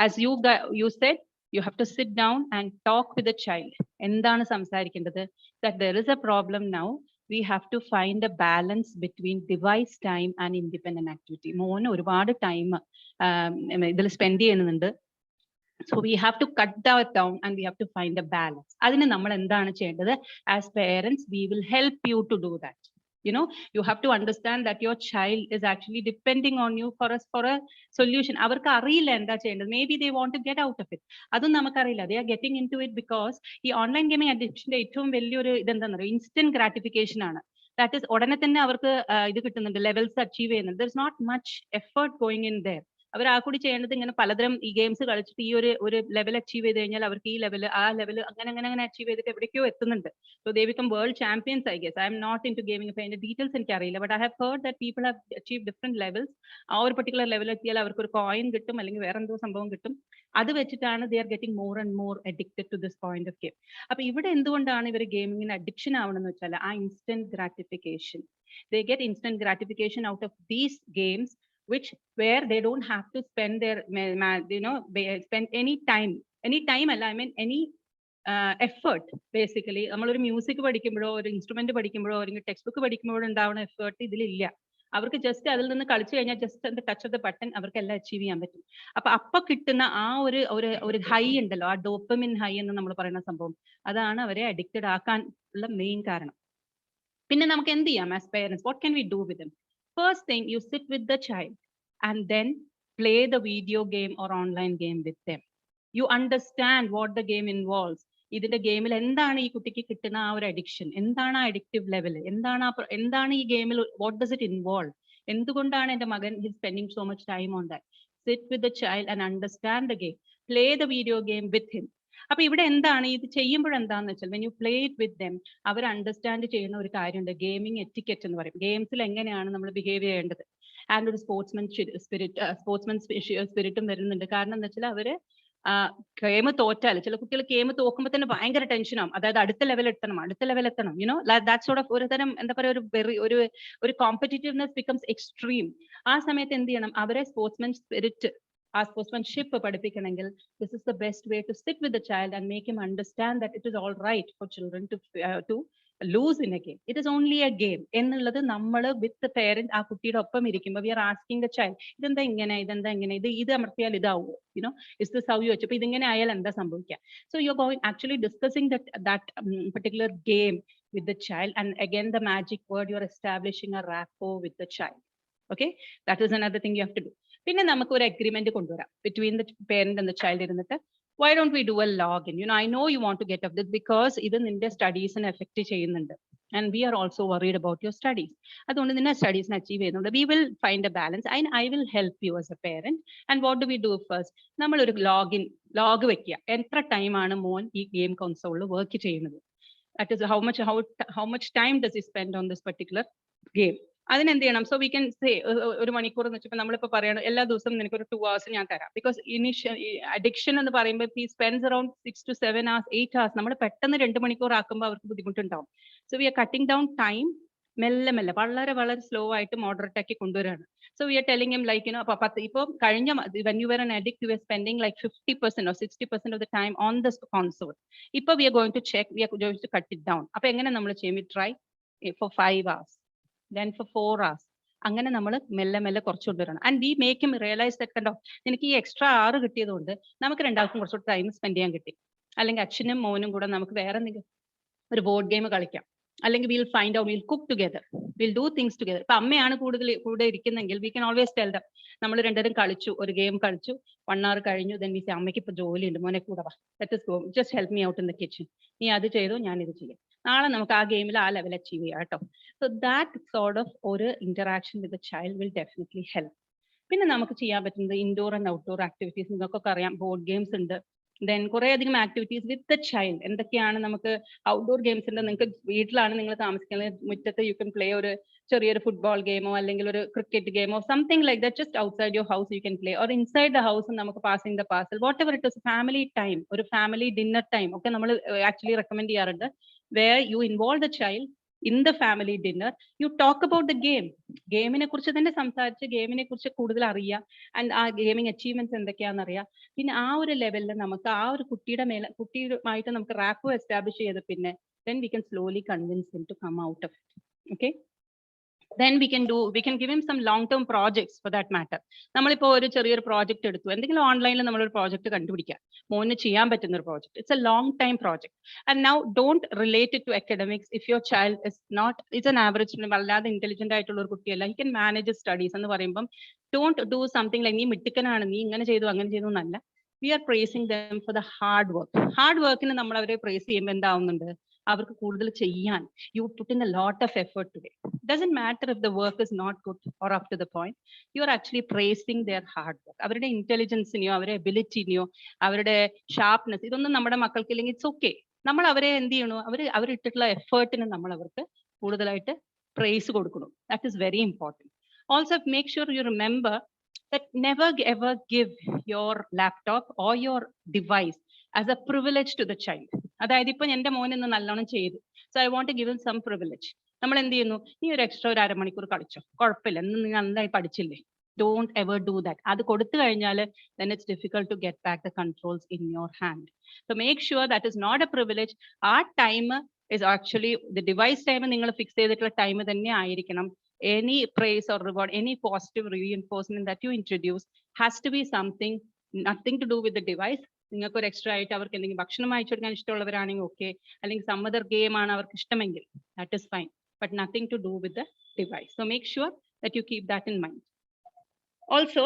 As you said, you have to sit down and talk with the child. endana samsarikkendathu that there is a problem now. We have to find a balance between device time and independent activity. Moon ഒരുപാട് time ഇതിൽ spend ചെയ്യുന്നുണ്ട്. So we have to cut that down and we have to find a balance. അതിനെ നമ്മൾ എന്താണ് ചെയ്യേണ്ടത്? As parents we will help you to do that. You know, you have to understand that your child is actually depending on you for a solution. avarku ariyilla enda cheyendathu. Maybe they want to get out of it. Adum namakku ariyilla. They are getting into it because ee online gaming addiction ഏറ്റവും വലിയൊരു ഇതെന്താണെന്നറിയോ? ഇൻസ്റ്റന്റ് ഗ്രാറ്റിഫിക്കേഷൻ ആണ്. That is ഉടനെ തന്നെ അവർക്ക് ഇത് കിട്ടുന്നുണ്ട്, ലെവൽസ് അച്ചീവ് ചെയ്യുന്നുണ്ട്. There is not much effort going in there. അവർ ആ കൂടി ചെയ്യേണ്ടത് ഇങ്ങനെ പലതരം ഈ ഗെയിംസ് കളിച്ചിട്ട് ഈ ഒരു ലെവൽ അച്ചീവ് ചെയ്ത് കഴിഞ്ഞാൽ അവർക്ക് ഈ ലെവൽ ആ ലെവൽ അങ്ങനെ അച്ചീവ് ചെയ്തിട്ട് എവിടേക്കോ എത്തുന്നുണ്ട്. So they become world champions. I guess I'm not into gaming. ഇപ്പൊ അതിന്റെ ഡീറ്റെയിൽസ് എനിക്ക് അറിയില്ല. But I have heard that people have achieve different levels. ആ ഒരു പർട്ടിക്കുലർ ലെവൽ എത്തിയാൽ അവർക്ക് ഒരു കോയിൻ കിട്ടും, അല്ലെങ്കിൽ വേറെ എന്തോ സംഭവം കിട്ടും. അത് വെച്ചിട്ടാണ് they are getting more and more addicted to this point of game. അപ്പൊ ഇവിടെ എന്തുകൊണ്ടാണ് ഇവർ ഗെയിമിങ്ങിന് അഡിക്ഷൻ ആവണമെന്ന് വെച്ചാൽ ആ instant gratification. They get instant gratification out of these games, where they don't have to spend their spend any time alla, I mean any effort. Basically നമ്മളൊരു മ്യൂസിക് പഠിക്കുമ്പോഴോ ഒരു ഇൻസ്ട്രുമെന്റ് പഠിക്കുമ്പോഴോ അല്ലെങ്കിൽ ടെക്സ്റ്റ് ബുക്ക് പഠിക്കുമ്പോഴോ ഉണ്ടാവുന്ന എഫേർട്ട് ഇതിലില്ല. അവർക്ക് ജസ്റ്റ് അതിൽ നിന്ന് കളിച്ചു കഴിഞ്ഞാൽ just touch of the button അവർക്ക് എല്ലാം അച്ചീവ് ചെയ്യാൻ പറ്റും. അപ്പൊ കിട്ടുന്ന ആ ഒരു ഹൈ ഉണ്ടല്ലോ, ആ ഡോപ്പമിൻ ഹൈ എന്ന് നമ്മൾ പറയുന്ന സംഭവം, അതാണ് അവരെ അഡിക്റ്റഡ് ആക്കാൻ ഉള്ള മെയിൻ കാരണം. പിന്നെ നമുക്ക് എന്ത് ചെയ്യാം as parents? What can we do with dum? First thing, you sit with the child and then play the video game or online game with them. You understand what the game involves. ഇതിന്റെ ഗെയിമിൽ എന്താണ് ഈ കുട്ടിക്ക് കിട്ടുന്ന ആ ഒരു അഡിക്ഷൻ, എന്താണ് ആ അഡിക്റ്റീവ് ലെവൽ, എന്താണ് ഈ ഗെയിമിൽ, വാട്ട് ഡസ് ഇറ്റ് ഇൻവോൾവ്, എന്തുകൊണ്ടാണ് എൻ്റെ മകൻ his spending so much time on that? Sit with the child and understand the game, play the video game with him. അപ്പൊ ഇവിടെ എന്താണ് ഇത് ചെയ്യുമ്പോഴെന്താന്ന് വെച്ചാൽ, when you play it with them, അവർ അണ്ടർസ്റ്റാൻഡ് ചെയ്യുന്ന ഒരു കാര്യമുണ്ട്, ഗെയിമിംഗ് എറ്റിക്കറ്റ് എന്ന് പറയും. ഗെയിംസിൽ എങ്ങനെയാണ് നമ്മൾ ബിഹേവ് ചെയ്യേണ്ടത്, ആൻഡ് ഒരു സ്പോർട്സ്മാൻ സ്പിരിറ്റും വരുന്നുണ്ട്. കാരണം എന്താ വെച്ചാൽ അവര് ഗെയിം തോറ്റാൽ, ചില കുട്ടികൾ ഗെയിം തോക്കുമ്പോൾ തന്നെ ഭയങ്കര ടെൻഷനാവും, അതായത് അടുത്ത ലെവൽ എത്തണം, യുനോ ദാറ്റ് സോർട്ട് ഓഫ് ഒരു തരം എന്താ പറയുക, ഒരു കോമ്പറ്റീറ്റീവ്നെസ് ബിക്കംസ് എക്സ്ട്രീം. ആ സമയത്ത് എന്ത് ചെയ്യണം, അവരെ സ്പോർട്സ്മാൻ സ്പിരിറ്റ്, ആ സ്പോർട്സ്മാൻഷിപ്പ് പഠിപ്പിക്കണമെങ്കിൽ this is the best way to sit with the child and make him understand that it is all right for children to lose in a game. It is only a game എന്നുള്ളത് നമ്മൾ വിത്ത് പേരന്റ് ആ കുട്ടിയുടെ ഒപ്പം ഇരിക്കുമ്പോൾ we are asking the child, ഇതെന്താ ഇങ്ങനെ, ഇത് അമർത്തിയാൽ ഇതാവുമോ, you know is this how you വെച്ചപ്പോൾ ഇതിങ്ങനെ ആയാൽ എന്താ സംഭവിക്കുക. So you are going actually discussing that particular game with the child, and again the magic word, you are establishing a rapport with the child. Okay, that is another thing you have to do. പിന്നെ നമുക്ക് ഒരു അഗ്രിമെന്റ് കൊണ്ടുവരാം between the parent and the child ഇരുന്നിട്ട്, why don't we do a login? You know, I know you want to get up this because ഇത് നിന്റെ സ്റ്റഡീസിനെ എഫക്ട് ചെയ്യുന്നുണ്ട്, and we are also worried about your studies. അതുകൊണ്ട് നിന്നെ സ്റ്റഡീസിനെ അച്ചീവ് ചെയ്യുന്നുണ്ട്. We will find a balance and I will help you as a parent. And what do we do first? നമ്മൾ ഒരു ലോഗ് വെക്കുക, എത്ര ടൈം ആണ് മോൻ ഈ ഗെയിം കൺസോളിൽ വർക്ക് ചെയ്യുന്നത്. That is how much time does he spend on this particular game. അതിനെന്ത് ചെയ്യണം, സോ വി ക്യാൻ സേ ഒരു മണിക്കൂർ എന്ന് വെച്ചപ്പോൾ നമ്മളിപ്പോൾ പറയണം എല്ലാ ദിവസവും നിനക്കൊരു 2 hours ഞാൻ തരാം. ബിക്കോസ് അഡിക്ഷൻ എന്ന് പറയുമ്പോൾ he spends around 6 to 7 hours, 8 hours. നമ്മൾ പെട്ടെന്ന് 2 മണിക്കൂർ ആക്കുമ്പോൾ അവർക്ക് ബുദ്ധിമുട്ടുണ്ടാവും. So we are cutting down time, മെല്ലെ വളരെ സ്ലോ ആയിട്ട് മോഡറേറ്റ് ആക്കി കൊണ്ടുവരാണ്. So we are telling him like, you know, ഇപ്പോൾ കഴിഞ്ഞ when you were an addict you were spending like 50% or 60% of the time on this console. ഇപ്പോൾ we are going to check, we are going to cut it down. അപ്പോൾ എങ്ങനെ നമ്മൾ ചെയ്യും, we try for 5 hours, then for 4 hours. അങ്ങനെ നമ്മൾ മെല്ലെ കുറച്ച് കൊണ്ടുവരണം. And we make him realise that കണ്ടോ, എനിക്ക് ഈ എക്സ്ട്രാ 6 കിട്ടിയതുകൊണ്ട് നമുക്ക് രണ്ടാൾക്കും കുറച്ചുകൂടി ടൈം സ്പെൻഡ് ചെയ്യാൻ കിട്ടി. അല്ലെങ്കിൽ അച്ഛനും മോനും കൂടെ നമുക്ക് വേറെ എന്തെങ്കിലും ഒരു ബോർഡ് ഗെയിം കളിക്കാം, അല്ലെങ്കിൽ will find out, will cook together, will do things together. ഇപ്പൊ അമ്മയാണ് കൂടെ ഇരിക്കുന്നെങ്കിൽ we can always tell them, നമ്മൾ രണ്ടുപേരും കളിച്ചു, ഒരു ഗെയിം കളിച്ചു, 1 hour കഴിഞ്ഞു, ദെൻ വി സേ അമ്മയ്ക്ക് ഇപ്പൊ ജോലിയുണ്ട്, മോനെ കൂടെ വാ, let us go, just help me out in the kitchen, നീ അത് ചെയ്തു, ഞാൻ ഇത് ചെയ്യാം, നാളെ നമുക്ക് ആ ഗെയിമിൽ ആ ലെവൽ അച്ചീവ് ചെയ്യാം കേട്ടോ. സോ ദാറ്റ് സോർട്ട് ഓഫ് ഒരു interaction with the child will definitely help. പിന്നെ നമുക്ക് ചെയ്യാൻ പറ്റുന്നത് ഇൻഡോർ ആൻഡ് ഔട്ട്ഡോർ ആക്ടിവിറ്റീസ്, നിങ്ങൾക്കൊക്കെ അറിയാം, ബോർഡ് ഗെയിംസ് ഉണ്ട്, ദെൻ കുറെ അധികം ആക്ടിവിറ്റീസ് വിത്ത് ദ ചൈൽഡ്. എന്തൊക്കെയാണ് നമുക്ക് ഔട്ട്ഡോർ ഗെയിംസ് ഉണ്ട്, നിങ്ങൾക്ക് വീട്ടിലാണ് നിങ്ങൾ താമസിക്കുന്നത്, മുറ്റത്ത് യു കൻ പ്ലേ ഒരു ചെറിയൊരു ഫുട്ബോൾ ഗെയിമോ അല്ലെങ്കിൽ ഒരു ക്രിക്കറ്റ് ഗെയിമോ, something like that, just outside your house you can play, or inside the house നമുക്ക് passing the parcel, whatever it is, family time, ഒരു ഫാമിലി ഡിന്നർ ടൈം ഒക്കെ നമ്മൾ ആക്ച്വലി റെക്കമെൻഡ് ചെയ്യാറുണ്ട്, where you involve the child in the family dinner, you talk about the game, ഗെയിമിനെ കുറിച്ച് തന്നെ സംസാരിച്ച് ഗെയിമിനെ കുറിച്ച് കൂടുതൽ അറിയാം, ആൻഡ് ആ ഗെയിമിംഗ് അച്ചീവ്മെന്റ്സ് എന്തൊക്കെയാണെന്ന് അറിയാം. പിന്നെ ആ ഒരു ലെവലിൽ നമുക്ക് ആ ഒരു കുട്ടിയുമായിട്ട് നമുക്ക് റാപ്പ് എസ്റ്റാബ്ലിഷ് ചെയ്ത് പിന്നെ then we can slowly convince him to come out of it. Okay, then we can give him some long term projects for that matter. നമ്മളിപ്പോ ഒരു ചെറിയൊരു പ്രോജക്റ്റ് എടുത്തു, എന്തെങ്കിലും ഓൺലൈനിൽ നമ്മളൊരു പ്രോജക്റ്റ് കണ്ടുപിടിക്കുക, മോന് ചെയ്യാൻ പറ്റുന്ന ഒരു project, it's a long time project. And now don't relate it to academics. If your child is not, it's an average, വല്ലാതെ ഇന്റലിജന്റ് ആയിട്ടുള്ള ഒരു കുട്ടിയല്ല, ഹി കൻ മാനേജ് സ്റ്റഡീസ് എന്ന് പറയുമ്പം ഡോണ്ട് ഡു സംതിങ് ലൈക്ക് നീ മിടുക്കനാണ്, നീ ഇങ്ങനെ ചെയ്തു അങ്ങനെ ചെയ്തു എന്നല്ല. We are praising them for the hard വർക്കിന് നമ്മൾ അവരെ പ്രേസ് ചെയ്യുമ്പോൾ എന്താവുന്നുണ്ട്, അവർക്ക് കൂടുതൽ ചെയ്യാൻ, you put in a lot of effort today. Doesn't matter if the work is not good or up to the point, you are actually praising their hard work. അവരുടെ ഇന്റലിജൻസിനെയോ അവരുടെ എബിലിറ്റിനെയോ അവരുടെ ഷാർപ്നെസ് ഇതൊന്നും നമ്മുടെ മക്കൾക്ക് ഇല്ലെങ്കിൽ ഇറ്റ്സ് ഓക്കെ. നമ്മൾ അവരെ എന്ത് ചെയ്യണോ, അവരിട്ടിട്ടുള്ള എഫേർട്ടിന് നമ്മൾ അവർക്ക് കൂടുതലായിട്ട് പ്രൈസ് കൊടുക്കണം. That is very important. Also make sure you remember that never ever give your laptop or your device as a privilege to the child. അതായത് ഇപ്പൊ എന്റെ മോൻ ഇന്ന് നല്ലോണം ചെയ്തു, so I want to give him some privilege. നമ്മൾ എന്ത് ചെയ്യുന്നു, നീ ഒരു എക്സ്ട്രാ ഒരു 1/2 മണിക്കൂർ കളിച്ചോ, കുഴപ്പമില്ല, ഇന്ന് നീ നന്നായി പഠിച്ചില്ലേ, ഡോണ്ട് എവർ ഡു ദാറ്റ്. അത് കൊടുത്തു കഴിഞ്ഞാൽ then it's difficult to get back the controls in your hand. So make sure that is not a privilege. ആ time is actually the device time നിങ്ങൾ ഫിക്സ് ചെയ്തിട്ടുള്ള ടൈം തന്നെ ആയിരിക്കണം. Any praise or reward, any positive reinforcement that you introduce has to be something, nothing to do with the device. നിങ്ങൾക്ക് ഒരു എക്സ്ട്രാ ആയിട്ട് അവർക്ക് എന്തെങ്കിലും ഭക്ഷണം അയച്ചു കൊടുക്കാൻ ഇഷ്ടമുള്ളവരാണെങ്കിൽ ഓക്കെ, അല്ലെങ്കിൽ some other game ആണ് അവർക്ക് ഇഷ്ടമെങ്കിൽ that is fine, but nothing to do with the device. So make sure that you keep that in mind. Also,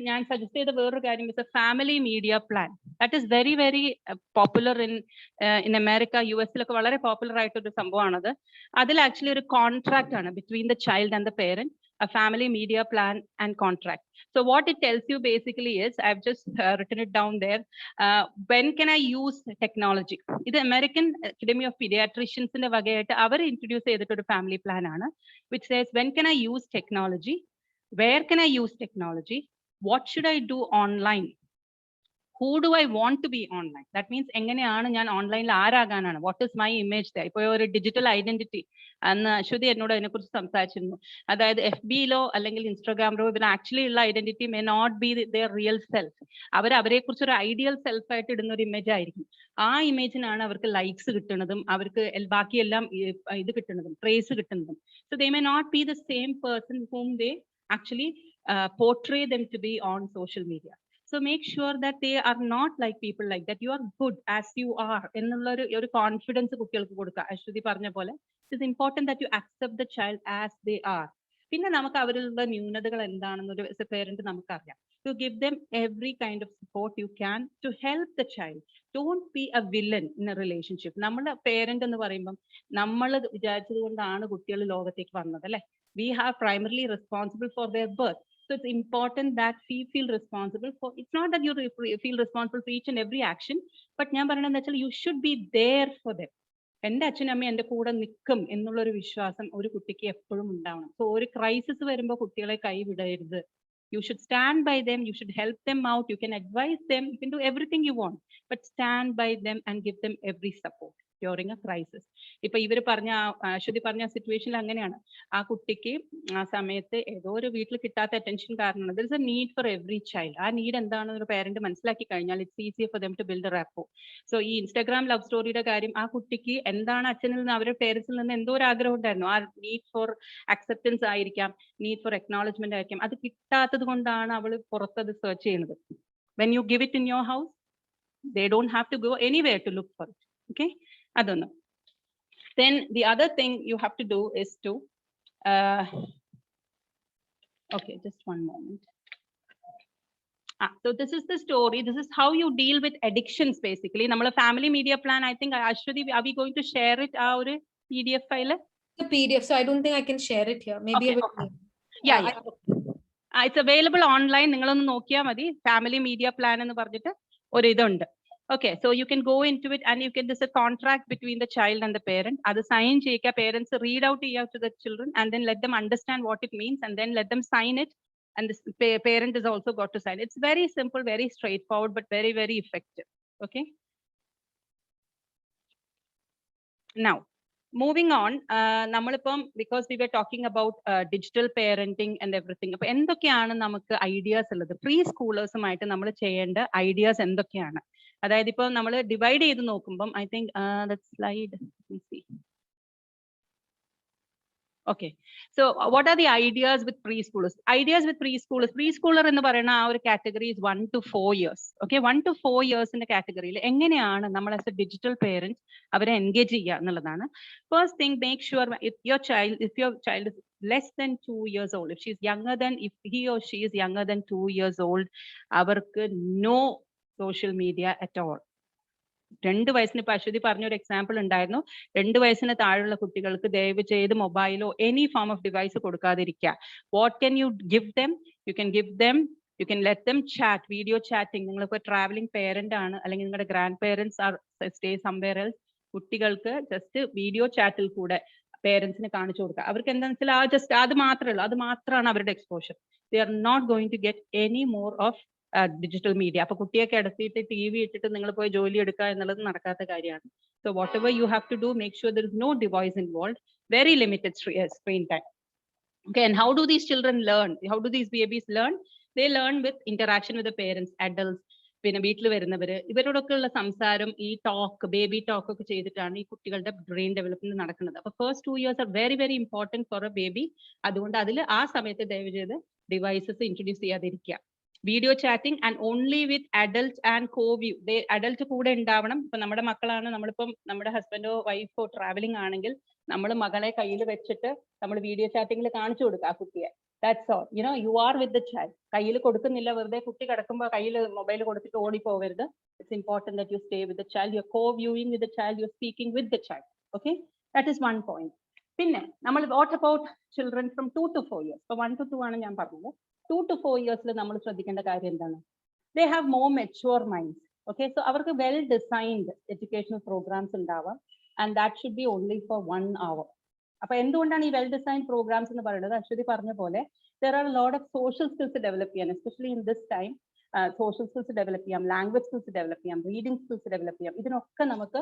ഞാൻ സജസ്റ്റ് ചെയ്ത വേറൊരു കാര്യം is a family media plan. That is very popular in America, US-ലൊക്കെ വളരെ പോപ്പുലർ ആയിട്ടൊരു സംഭവമാണത്. അതിൽ ആക്ച്വലി ഒരു കോൺട്രാക്ട് ആണ് between the child and the parent. a family media plan and contract. So what it tells you basically is, I've just written it down there. When can I use technology? This American Academy of Pediatricians in the vagayattu avar introduce a family plan aanu, which says when can I use technology, where can I use technology, what should I do online, who do I want to be online? That means എങ്ങനെയാണ് ഞാൻ ഓൺലൈനിൽ ആരാകാനാണ്, what is my image there. ഇപ്പോൾ ഒരു ഡിജിറ്റൽ ഐഡന്റിറ്റി, അന്ന് അശ്വതി എന്നോട് അതിനെക്കുറിച്ച് സംസാരിച്ചിരുന്നു. അതായത് FBയിലോ അല്ലെങ്കിൽ ഇൻസ്റ്റാഗ്രാമിലോ ഇവർ ആക്ച്വലി ഉള്ള identity may not be their real self. അവരെ കുറിച്ച് ഒരു ഐഡിയൽ സെൽഫ് ആയിട്ട് ഇടുന്ന ഒരു ഇമേജ് ആയിരിക്കും. ആ ഇമേജിനാണ് അവർക്ക് ലൈക്സ് കിട്ടുന്നതും അവർക്ക് ബാക്കിയെല്ലാം ഇത് കിട്ടുന്നതും ട്രേസ് കിട്ടുന്നതും. So they may not be the same person whom they actually portray them to be on social media. So make sure that they are not like people like that. You are good as you are. എന്നുള്ള ഒരു കോൺഫിഡൻസ് കുട്ടികൾക്ക് കൊടുക്കുക. അശ്വതി പറഞ്ഞ പോലെ it is important that you accept the child as they are. പിന്നെ നമുക്ക് അവരിലുള്ള ന്യൂനതകൾ എന്താണെന്നൊരു as a parent നമുക്കറിയാം. To give them every kind of support you can to help the child. Don't be a villain in a relationship. നമ്മുടെ parent എന്ന് പറയുമ്പം നമ്മൾ വിചാരിച്ചത് കൊണ്ടാണ് കുട്ടികൾ ലോകത്തേക്ക് വന്നത് അല്ലെ. We are primarily responsible for their birth. So it's important that we feel responsible for, it's not that you feel responsible for each and every action, but ഞാൻ പറയുന്നത് വെച്ചാൽ you should be there for them. എൻ്റെ അച്ഛനമ്മ എൻ്റെ കൂടെ നിൽക്കും എന്നുള്ളൊരു വിശ്വാസം ഒരു കുട്ടിക്ക് എപ്പോഴും ഉണ്ടാവണം. സോ ഒരു ക്രൈസിസ് വരുമ്പോൾ കുട്ടികളെ കൈവിടരുത്. You should stand by them, you should help them out, you can advise them, you can do everything you want, but stand by them and give them every support during a crisis. ഇപ്പൊ ഇവര് പറഞ്ഞ അശ്വതി പറഞ്ഞ സിറ്റുവേഷനിൽ അങ്ങനെയാണ്. ആ കുട്ടിക്ക് ആ സമയത്ത് ഏതോ ഒരു വീട്ടിൽ കിട്ടാത്ത അറ്റൻഷൻ കാരണം there is a need for every child. ആ നീഡ് എന്താണെന്ന് ഒരു പേരന്റ് മനസ്സിലാക്കി കഴിഞ്ഞാൽ it's easier for them to build a rapport. So ഈ ഇൻസ്റ്റാഗ്രാം ലവ് സ്റ്റോറിയുടെ കാര്യം, ആ കുട്ടിക്ക് എന്താണ് അച്ഛനിൽ നിന്ന് അവരുടെ പേരൻസിൽ നിന്ന് എന്തോ ഒരു ആഗ്രഹം ഉണ്ടായിരുന്നു. ആ നീഡ് ഫോർ അക്സെപ്റ്റൻസ് ആയിരിക്കാം, നീഡ് ഫോർ അക്നോളജ്മെന്റ് ആയിരിക്കാം. അത് കിട്ടാത്തത് കൊണ്ടാണ് അവൾ പുറത്തത് സെർച്ച് ചെയ്യുന്നത്. When you give it in your house, they don't have to go anywhere to look for it. Okay, adonu. Then the other thing you have to do is to okay, just one moment. So this is the story, this is how you deal with addictions basically. Nammal family media plan, I think Ashwati, are we going to share it our PDF file? The PDF, so I don't think I can share it here. Maybe okay, okay. Yeah. It's available online. നിങ്ങളൊന്ന് നോക്കിയാൽ മതി. family media plan എന്ന് പറഞ്ഞിട്ട് ഒരു ഇതുണ്ട്. Okay, so you can go into it and you can, there's a contract between the child and the parent. Adu sign cheyika, parents read out to the children and then let them understand what it means and then let them sign it, and the parent has also got to sign. It's very simple, very straightforward, but very, very effective. Okay, now moving on, നമ്മളിപ്പം because we were talking about digital parenting and everything, അപ്പൊ എന്തൊക്കെയാണ് നമുക്ക് ഐഡിയാസ് ഉള്ളത് പ്രീ സ്കൂളേഴ്സുമായിട്ട് നമ്മൾ ചെയ്യേണ്ട ഐഡിയാസ് എന്തൊക്കെയാണ്? അതായത് ഇപ്പൊ നമ്മൾ ഡിവൈഡ് ചെയ്ത് നോക്കുമ്പം I think that slide, okay, so what are the ideas with preschoolers? Ideas with preschoolers, preschooler എന്ന് പറയുന്ന ആ ഒരു category is 1 to 4 years. Okay, 1 to 4 yearsന്റെ കാറ്റഗറിയിൽ എങ്ങനെയാണ് നമ്മൾ as a digital parent അവരെ എൻഗേജ് ചെയ്യുക എന്നുള്ളതാണ്. First thing, make sure if your child is less than 2 years old, if he or she is younger than 2 years old, അവർക്ക് no social media at all. 2 വയസ്സിന് ഇപ്പൊ അശ്വതി പറഞ്ഞൊരു എക്സാമ്പിൾ ഉണ്ടായിരുന്നു. 2 വയസ്സിന് താഴെയുള്ള കുട്ടികൾക്ക് ദയവ് ചെയ്ത് മൊബൈലോ എനി ഫോം ഓഫ് ഡിവൈസ് കൊടുക്കാതിരിക്കുക. What can you give them? You can let them chat, video chatting. നിങ്ങളിപ്പോ ട്രാവലിംഗ് പേരന്റ് ആണ് അല്ലെങ്കിൽ നിങ്ങളുടെ grand parents are stay somewhere else, കുട്ടികൾക്ക് ജസ്റ്റ് വീഡിയോ ചാറ്റിൽ കൂടെ പേരൻസിന് കാണിച്ചു കൊടുക്കുക. അവർക്ക് എന്താണെന്ന് വെച്ചാൽ ജസ്റ്റ് അത് മാത്രമാണ് അവരുടെ exposure. They are not going to get any more of digital media. അപ്പൊ കുട്ടിയൊക്കെ എടുത്തിട്ട് TV ഇട്ടിട്ട് നിങ്ങൾ പോയി ജോലി എടുക്കുക എന്നുള്ളത് നടക്കാത്ത കാര്യമാണ്. So whatever you have to do, make sure there is no device involved, very limited screen time. Okay, and how do these children learn? How do these babies learn? They learn with interaction with the parents, adults. പിന്നെ വീട്ടിൽ വരുന്നവര് ഇവരോടൊക്കെ ഉള്ള സംസാരം, ഈ ബേബി ടോക്ക് ഒക്കെ ചെയ്തിട്ടാണ് ഈ കുട്ടികളുടെ ബ്രെയിൻ ഡെവലപ്മെന്റ് നടക്കുന്നത്. അപ്പൊ first 2 years are very, very important for a baby. അതുകൊണ്ട് അതിൽ ആ സമയത്ത് ദയവ് ചെയ്ത് ഡിവൈസസ് ഇൻട്രൊഡ്യൂസ് ചെയ്യാതിരിക്കുക. Video chatting and only with adult and coview. Adult കൂടെ ഉണ്ടാവണം. ഇപ്പൊ നമ്മുടെ മക്കളാണ്, നമ്മളിപ്പം നമ്മുടെ ഹസ്ബൻഡോ വൈഫോ ട്രാവലിംഗ് ആണെങ്കിൽ നമ്മൾ മകളെ കയ്യിൽ വെച്ചിട്ട് നമ്മൾ വീഡിയോ ചാറ്റിംഗിൽ കാണിച്ചു കൊടുക്കുക ആ കുട്ടിയെ. That's all. You know, you are with the child. കയ്യിൽ കൊടുക്കുന്നില്ല, വെറുതെ കുട്ടി കിടക്കുമ്പോൾ കയ്യിൽ മൊബൈൽ കൊടുത്തിട്ട് ഓടിപ്പോവരുത്. It's important that you stay with the child. You're co-viewing with the child. You're speaking with the child. Okay, that is one point. പിന്നെ നമ്മൾ what about children from 2 to 4 years? ഇപ്പൊ 1 to 2 ആണ് ഞാൻ പറഞ്ഞത്. 2 to 4 years നമ്മൾ ശ്രദ്ധിക്കേണ്ട കാര്യം എന്താണ്? They have more mature minds. Okay, so അവർക്ക് well designed educational programs ഉണ്ടാവാം, and that should be only for 1 hour. അപ്പൊ എന്തുകൊണ്ടാണ് ഈ വെൽ ഡിസൈൻഡ് പ്രോഗ്രാംസ് എന്ന് പറയുന്നത്? അശ്വതി പറഞ്ഞ പോലെ there are a lot of social skills develop ചെയ്യാൻ, especially in this time. Social skills develop ചെയ്യാം, ലാംഗ്വേജ് സ്കിൽസ് ഡെവലപ്പ് ചെയ്യാം, റീഡിംഗ് സ്കിൽസ് ഡെവലപ്പ് ചെയ്യാം. ഇതിനൊക്കെ നമുക്ക്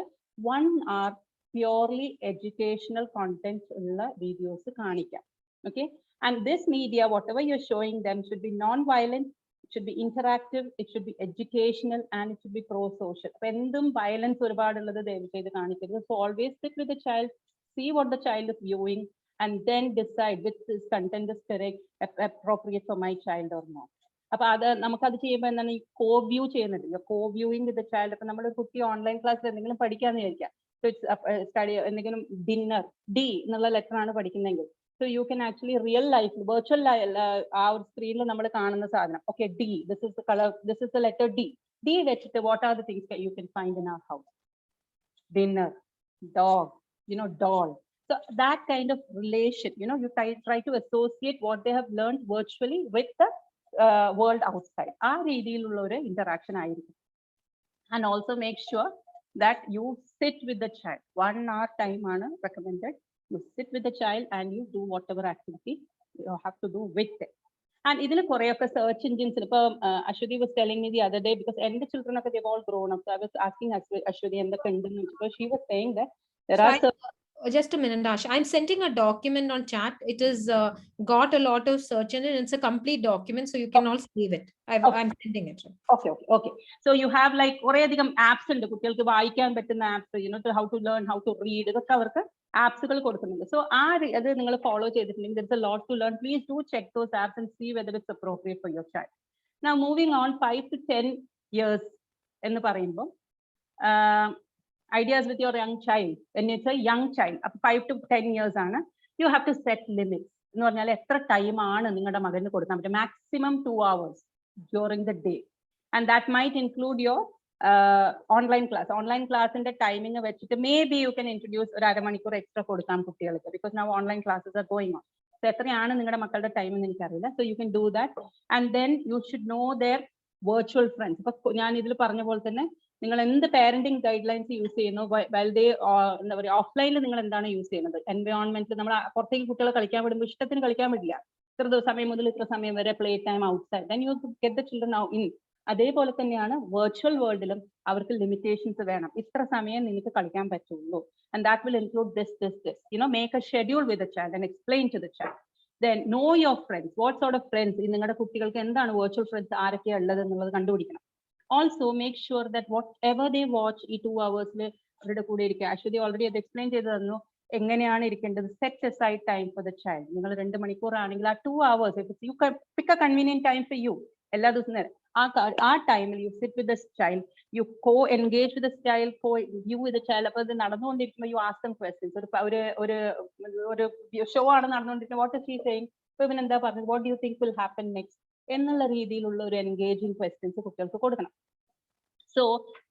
1 hour purely educational content ഉള്ള വീഡിയോസ് കാണിക്കാം. Okay, and this media, whatever you're showing them, should be non-violent, it should be interactive, it should be educational, and it should be pro-social. അപ്പൊ എന്തും വയലൻസ് ഒരുപാടുള്ളത് ദയവ് ചെയ്ത് കാണിക്കരുത്. So always sit with the child, see what the child is viewing, and then decide which this content is correct, appropriate for my child or not. അപ്പൊ അത് നമുക്കത് ചെയ്യുമ്പോൾ എന്താണ്, ഈ co-view ചെയ്യുന്നുണ്ട്, co-viewing with the child. അപ്പൊ നമ്മുടെ കുട്ടി ഓൺലൈൻ ക്ലാസ്സിൽ എന്തെങ്കിലും പഠിക്കാന്ന് വിചാരിക്കാം, സ്റ്റഡി എന്തെങ്കിലും ഡിന്നർ ഡി എന്നുള്ള ലെറ്റർ ആണ് പഠിക്കുന്നതെങ്കിൽ, so you can actually real life virtual ആ ഒരു സ്ക്രീനിൽ നമ്മൾ കാണുന്ന സാധനം, okay, D, this is the color, this is the letter D വെച്ചിട്ട് what are the things that you can find in our house? Dinner, dog, doll. So that kind of relation, you try to associate what they have learned virtually with the world outside. ആ രീതിയിലുള്ള ഒരു interaction ആയിരിക്കും. And also make sure that you sit with the child. 1 hour time ആണ് recommended. You sit with the child and you do whatever activity you have to do with it. And ഇതിന് കുറെയൊക്കെ search engines, ഇപ്പൊ Ashwati was telling me the other day, because എൻ്റെ children ഒക്കെ they've all grown up, so I was asking Ashwati എന്തൊക്കെ ഉണ്ടെന്ന്, because she was saying that there are just a minute, Dash. I'm sending a document on chat. It is got a lot of search in it. It's a complete document, so you can all save it. I'm sending it. Okay. So you have like കുറേയധികം apps ഉണ്ട് കുട്ടികൾക്ക് വായിക്കാൻ പറ്റുന്ന apps, how to learn, how to read, ഇതൊക്കെ അവർക്ക് ആപ്സുകൾ കൊടുക്കുന്നുണ്ട്. So അത് നിങ്ങൾ ഫോളോ ചെയ്തിട്ടുണ്ടെങ്കിൽ there's a lot to learn. Please do check those apps and see whether it's appropriate for your child. Now moving on, 5 to 10 years എന്ന് പറയുമ്പോൾ ideas with your young child. When it's a young child, up 5 to 10 years ആണ്, you have to set limits. എന്ന് പറഞ്ഞാൽ എത്ര ടൈം ആണ് നിങ്ങളുടെ മകന് കൊടുക്കാൻ പറ്റും? maximum 2 hours during the day, and that might include your online classന്റെ ടൈമിംഗ് വെച്ചിട്ട് maybe you can introduce ഒരു അരമണിക്കൂർ എക്സ്ട്രാ കൊടുക്കാം കുട്ടികൾക്ക്, because now online classes are going on. So എത്രയാണ് നിങ്ങളുടെ മക്കളുടെ ടൈം എന്ന് എനിക്കറിയില്ല. So you can do that, and then you should know their virtual friends. ഇപ്പൊ ഞാൻ ഇതിൽ പറഞ്ഞ പോലെ തന്നെ നിങ്ങൾ എന്ത് പാരന്റിങ് ഗൈഡ് ലൈൻസ് യൂസ് ചെയ്യുന്നു, വെൽഡേ എന്താ പറയുക, ഓഫ്ലൈനിൽ നിങ്ങൾ എന്താണ് യൂസ് ചെയ്യുന്നത്, എൻവയോൺമെന്റിൽ നമ്മൾ പുറത്തേക്ക് കുട്ടികളെ കളിക്കാൻ വിടുമ്പോൾ ഇഷ്ടത്തിന് കളിക്കാൻ പറ്റില്ല, ഇത്ര സമയം മുതൽ ഇത്ര സമയം വരെ play time outside, then you get the children out in. അതേപോലെ തന്നെയാണ് വെർച്വൽ വേൾഡിലും അവർക്ക് ലിമിറ്റേഷൻസ് വേണം, ഇത്ര സമയം നിങ്ങൾക്ക് കളിക്കാൻ പറ്റുള്ളൂ, and that will include this, make a schedule with the child and explain to the child. Then know your friends, what sort of friends, നിങ്ങളുടെ കുട്ടികൾക്ക് എന്താണ് വെർച്വൽ ഫ്രണ്ട്സ് ആരൊക്കെയാണ് ഉള്ളത് എന്നുള്ളത് കണ്ടുപിടിക്കണം. Also make sure that whatever they watch ഈ 2 hours അവരുടെ കൂടെ ഇരിക്കുക. Ashwati already അത് explain ചെയ്തു തന്നു എങ്ങനെയാണ് ഇരിക്കേണ്ടത്. Set aside time for the child. നിങ്ങൾ 2 മണിക്കൂർ ആണെങ്കിൽ ആ 2 hours, you can pick a convenient time for you. എല്ലാ ദിവസവും ആ ടൈമിൽ you sit with the child, you co-engage with the child, co-view with the child. അപ്പോൾ ഇത് നടന്നുകൊണ്ടിരിക്കുമ്പോൾ you ask them questions. ഒരു ഷോ ആണ് നടന്നുകൊണ്ടിരിക്കുന്നത്, what is she saying, ഇപ്പൊ ഇവൻ എന്താ പറഞ്ഞത്, what do you think will happen next എന്നുള്ള രീതിയിലുള്ള ഒരു എൻഗേജിങ് ക്വസ്റ്റ്യൻസ് കുട്ടികൾക്ക് കൊടുക്കണം. സോ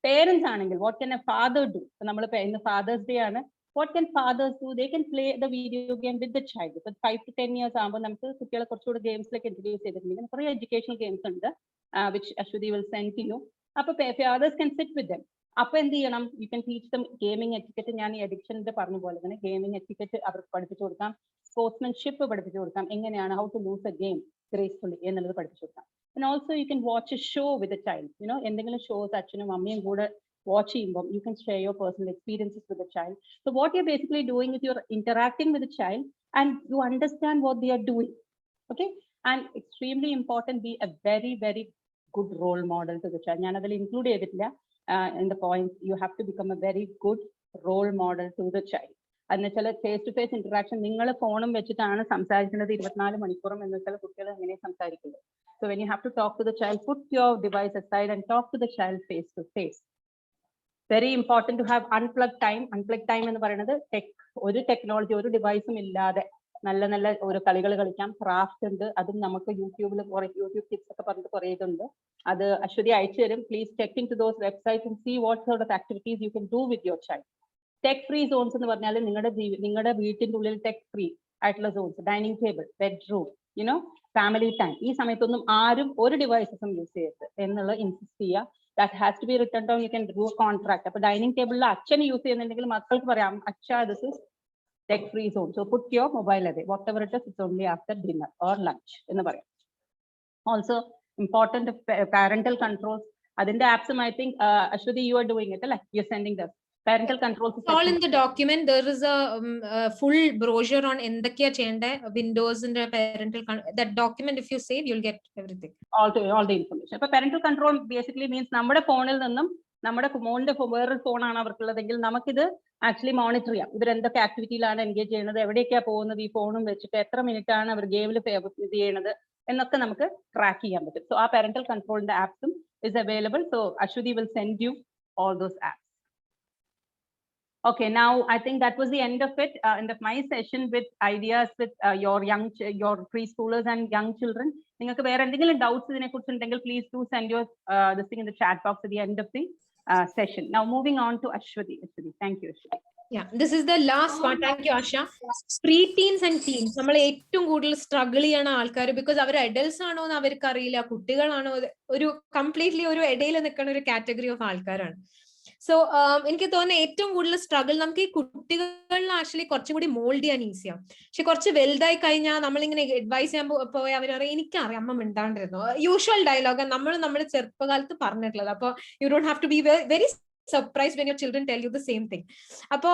പേരൻസ് ആണെങ്കിൽ what can a father do? നമ്മൾ ഇന്ന് ഫാദേഴ്സ് ഡേ ആണ്. What can fathers do? They can play the video game with the child. ഇപ്പൊ 5 to 10 years ആകുമ്പോൾ നമുക്ക് കുട്ടികളെ കുറച്ചുകൂടി ഗെയിംസിലേക്ക് ഇൻട്രൊഡ്യൂസ് ചെയ്തിട്ടുണ്ടെങ്കിൽ കുറേ എഡ്യൂക്കേഷണൽ ഗെയിംസ് ഉണ്ട്, which Ashwati will send to you. അപ്പൊ fathers can sit with them. അപ്പൊ എന്ത് ചെയ്യണം, you can teach them gaming etiquette. ഞാൻ ഈ എഡിക്ഷൻ്റെ പറഞ്ഞ പോലെ തന്നെ ഗെയിമിംഗ് എറ്റിക്കറ്റ് അവർക്ക് പഠിപ്പിച്ചു കൊടുക്കാം, സ്പോർട്സ്മാൻഷിപ്പ് പഠിപ്പിച്ചു കൊടുക്കാം, എങ്ങനെയാണ് how to lose a game gracefully എന്നുള്ളത് പഠിപ്പിച്ചു കൊടുക്കാം. And also you can watch a show with a child. എന്തെങ്കിലും ഷോസ് അച്ഛനും അമ്മയും കൂടെ watch ചെയ്യുമ്പോൾ you can share your personal experiences with the child. So what you're basically doing is you're interacting with the child and you understand what they are doing. Okay, and extremely important, be a very very good role model to the child. ഞാൻ അതിൽ ഇൻക്ലൂഡ് ചെയ്തിട്ടില്ല in the point, you have to become a very good role model to the child. എന്നുവെച്ചാൽ ഫേസ് ടു ഫേസ് ഇന്ററാക്ഷൻ, നിങ്ങൾ ഫോണും വെച്ചിട്ടാണ് സംസാരിക്കുന്നത് 24 മണിക്കൂറും എന്ന് വെച്ചാൽ കുട്ടികൾ എങ്ങനെ സംസാരിക്കുന്നത്. So when you have to talk to the child, put your device aside and talk to the child face to face. Very important to have unplugged time. Unplugged time എന്ന് പറയുന്നത് ഒരു ടെക്നോളജി, ഒരു ഡിവൈസും ഇല്ലാതെ നല്ല നല്ല ഒരു കളികൾ കളിക്കാം. ക്രാഫ്റ്റ് ഉണ്ട്, അതും നമുക്ക് യൂട്യൂബിൽ യൂട്യൂബ് ടിപ്സ് ഒക്കെ പറഞ്ഞിട്ട് കുറേ ഇതുണ്ട്. അത് അശ്വതി അയച്ചു തരും. Please check into those websites and see what sort of activities you can do with your child. Tech free zones എന്ന് പറഞ്ഞാൽ നിങ്ങളുടെ വീട്ടിന്റെ ഉള്ളിൽ ടെക് ഫ്രീ ആയിട്ടുള്ള zones, dining table, bedroom, you know family time, ഈ സമയത്തൊന്നും ആരും ഒരു ഡിവൈസസും യൂസ് ചെയ്യരുത് എന്നുള്ളത് ഇൻസിസ്റ്റ് ചെയ്യുക. That has to be written down. You can do contract. അപ്പൊ ഡൈനിങ് ടേബിളിൽ അച്ഛൻ യൂസ് ചെയ്യുന്നുണ്ടെങ്കിൽ മക്കൾക്ക് പറയാം, അച്ഛാ ദിസ് ഇസ് tech free zone. So put your mobile away. Whatever it is, it's only after dinner or lunch. Also, important parental controls. Adinte apps, I think, Ashwati, you are doing it. You're sending the parental controls. It's all in the document. There is a full brochure on endakya cheyande, Windows and parental. That document, if you save, you'll get everything. All the information. But parental control basically means nammade phone il ninnum നമ്മുടെ മോന്റെ വേറൊരു ഫോണാണ് അവർക്കുള്ളതെങ്കിൽ നമുക്കിത് ആക്ച്വലി മോണിറ്റർ ചെയ്യാം. ഇവർ എന്തൊക്കെ ആക്ടിവിറ്റിയിലാണ് എൻഗേജ് ചെയ്യുന്നത്, എവിടേക്കാണ് പോകുന്നത്, ഈ ഫോണും വെച്ചിട്ട് എത്ര മിനിറ്റ് ആണ് അവർ ഗെയിമിൽ ഇത് ചെയ്യുന്നത് എന്നൊക്കെ നമുക്ക് ട്രാക്ക് ചെയ്യാൻ പറ്റും. സോ ആ parental controlന്റെ ആപ്സും is available. So Ashwati will send you all those apps. Okay, now I think that was the end of it, end of my session with ideas with your preschoolers and young children. നിങ്ങൾക്ക് വേറെ എന്തെങ്കിലും ഡൗട്ട്സ് ഇതിനെ കുറിച്ച് ഉണ്ടെങ്കിൽ please do send your this thing in the chat box at the end of the session. Now moving on to Ashwati. Thank you, Ashwati. Yeah, this is the last one. Thank you, Asha. Pre-teens and teens. നമ്മൾ ഏറ്റവും കൂടുതൽ സ്ട്രഗിൾ ചെയ്യണ ആൾക്കാർ, ബിക്കോസ് അവർ അഡൽട്സ് ആണോ എന്ന് അവർക്ക് അറിയില്ല, കുട്ടികളാണോ, ഒരു കംപ്ലീറ്റ്ലി ഒരു ഇടയിൽ നിൽക്കുന്ന ഒരു കാറ്റഗറി ഓഫ് ആൾക്കാരാണ്. സോ എനിക്ക് തോന്നുന്ന ഏറ്റവും കൂടുതൽ സ്ട്രഗിൾ നമുക്ക് ഈ കുട്ടികളിൽ ആക്ച്വലി കുറച്ചും കൂടി മോൾഡ് ചെയ്യാൻ ഈസിയാണ്. പക്ഷെ കുറച്ച് വലുതായി കഴിഞ്ഞാൽ നമ്മളിങ്ങനെ അഡ്വൈസ് ചെയ്യാൻ പോയി അവരറിയാം എനിക്കറിയാം അമ്മ മിണ്ടാണ്ടിരുന്നു, യൂഷ്വൽ ഡയലോഗ് നമ്മൾ നമ്മുടെ ചെറുപ്പകാലത്ത് പറഞ്ഞിട്ടുള്ളത്. അപ്പൊ you don't have to be very surprised when your children tell you the same thing. Appo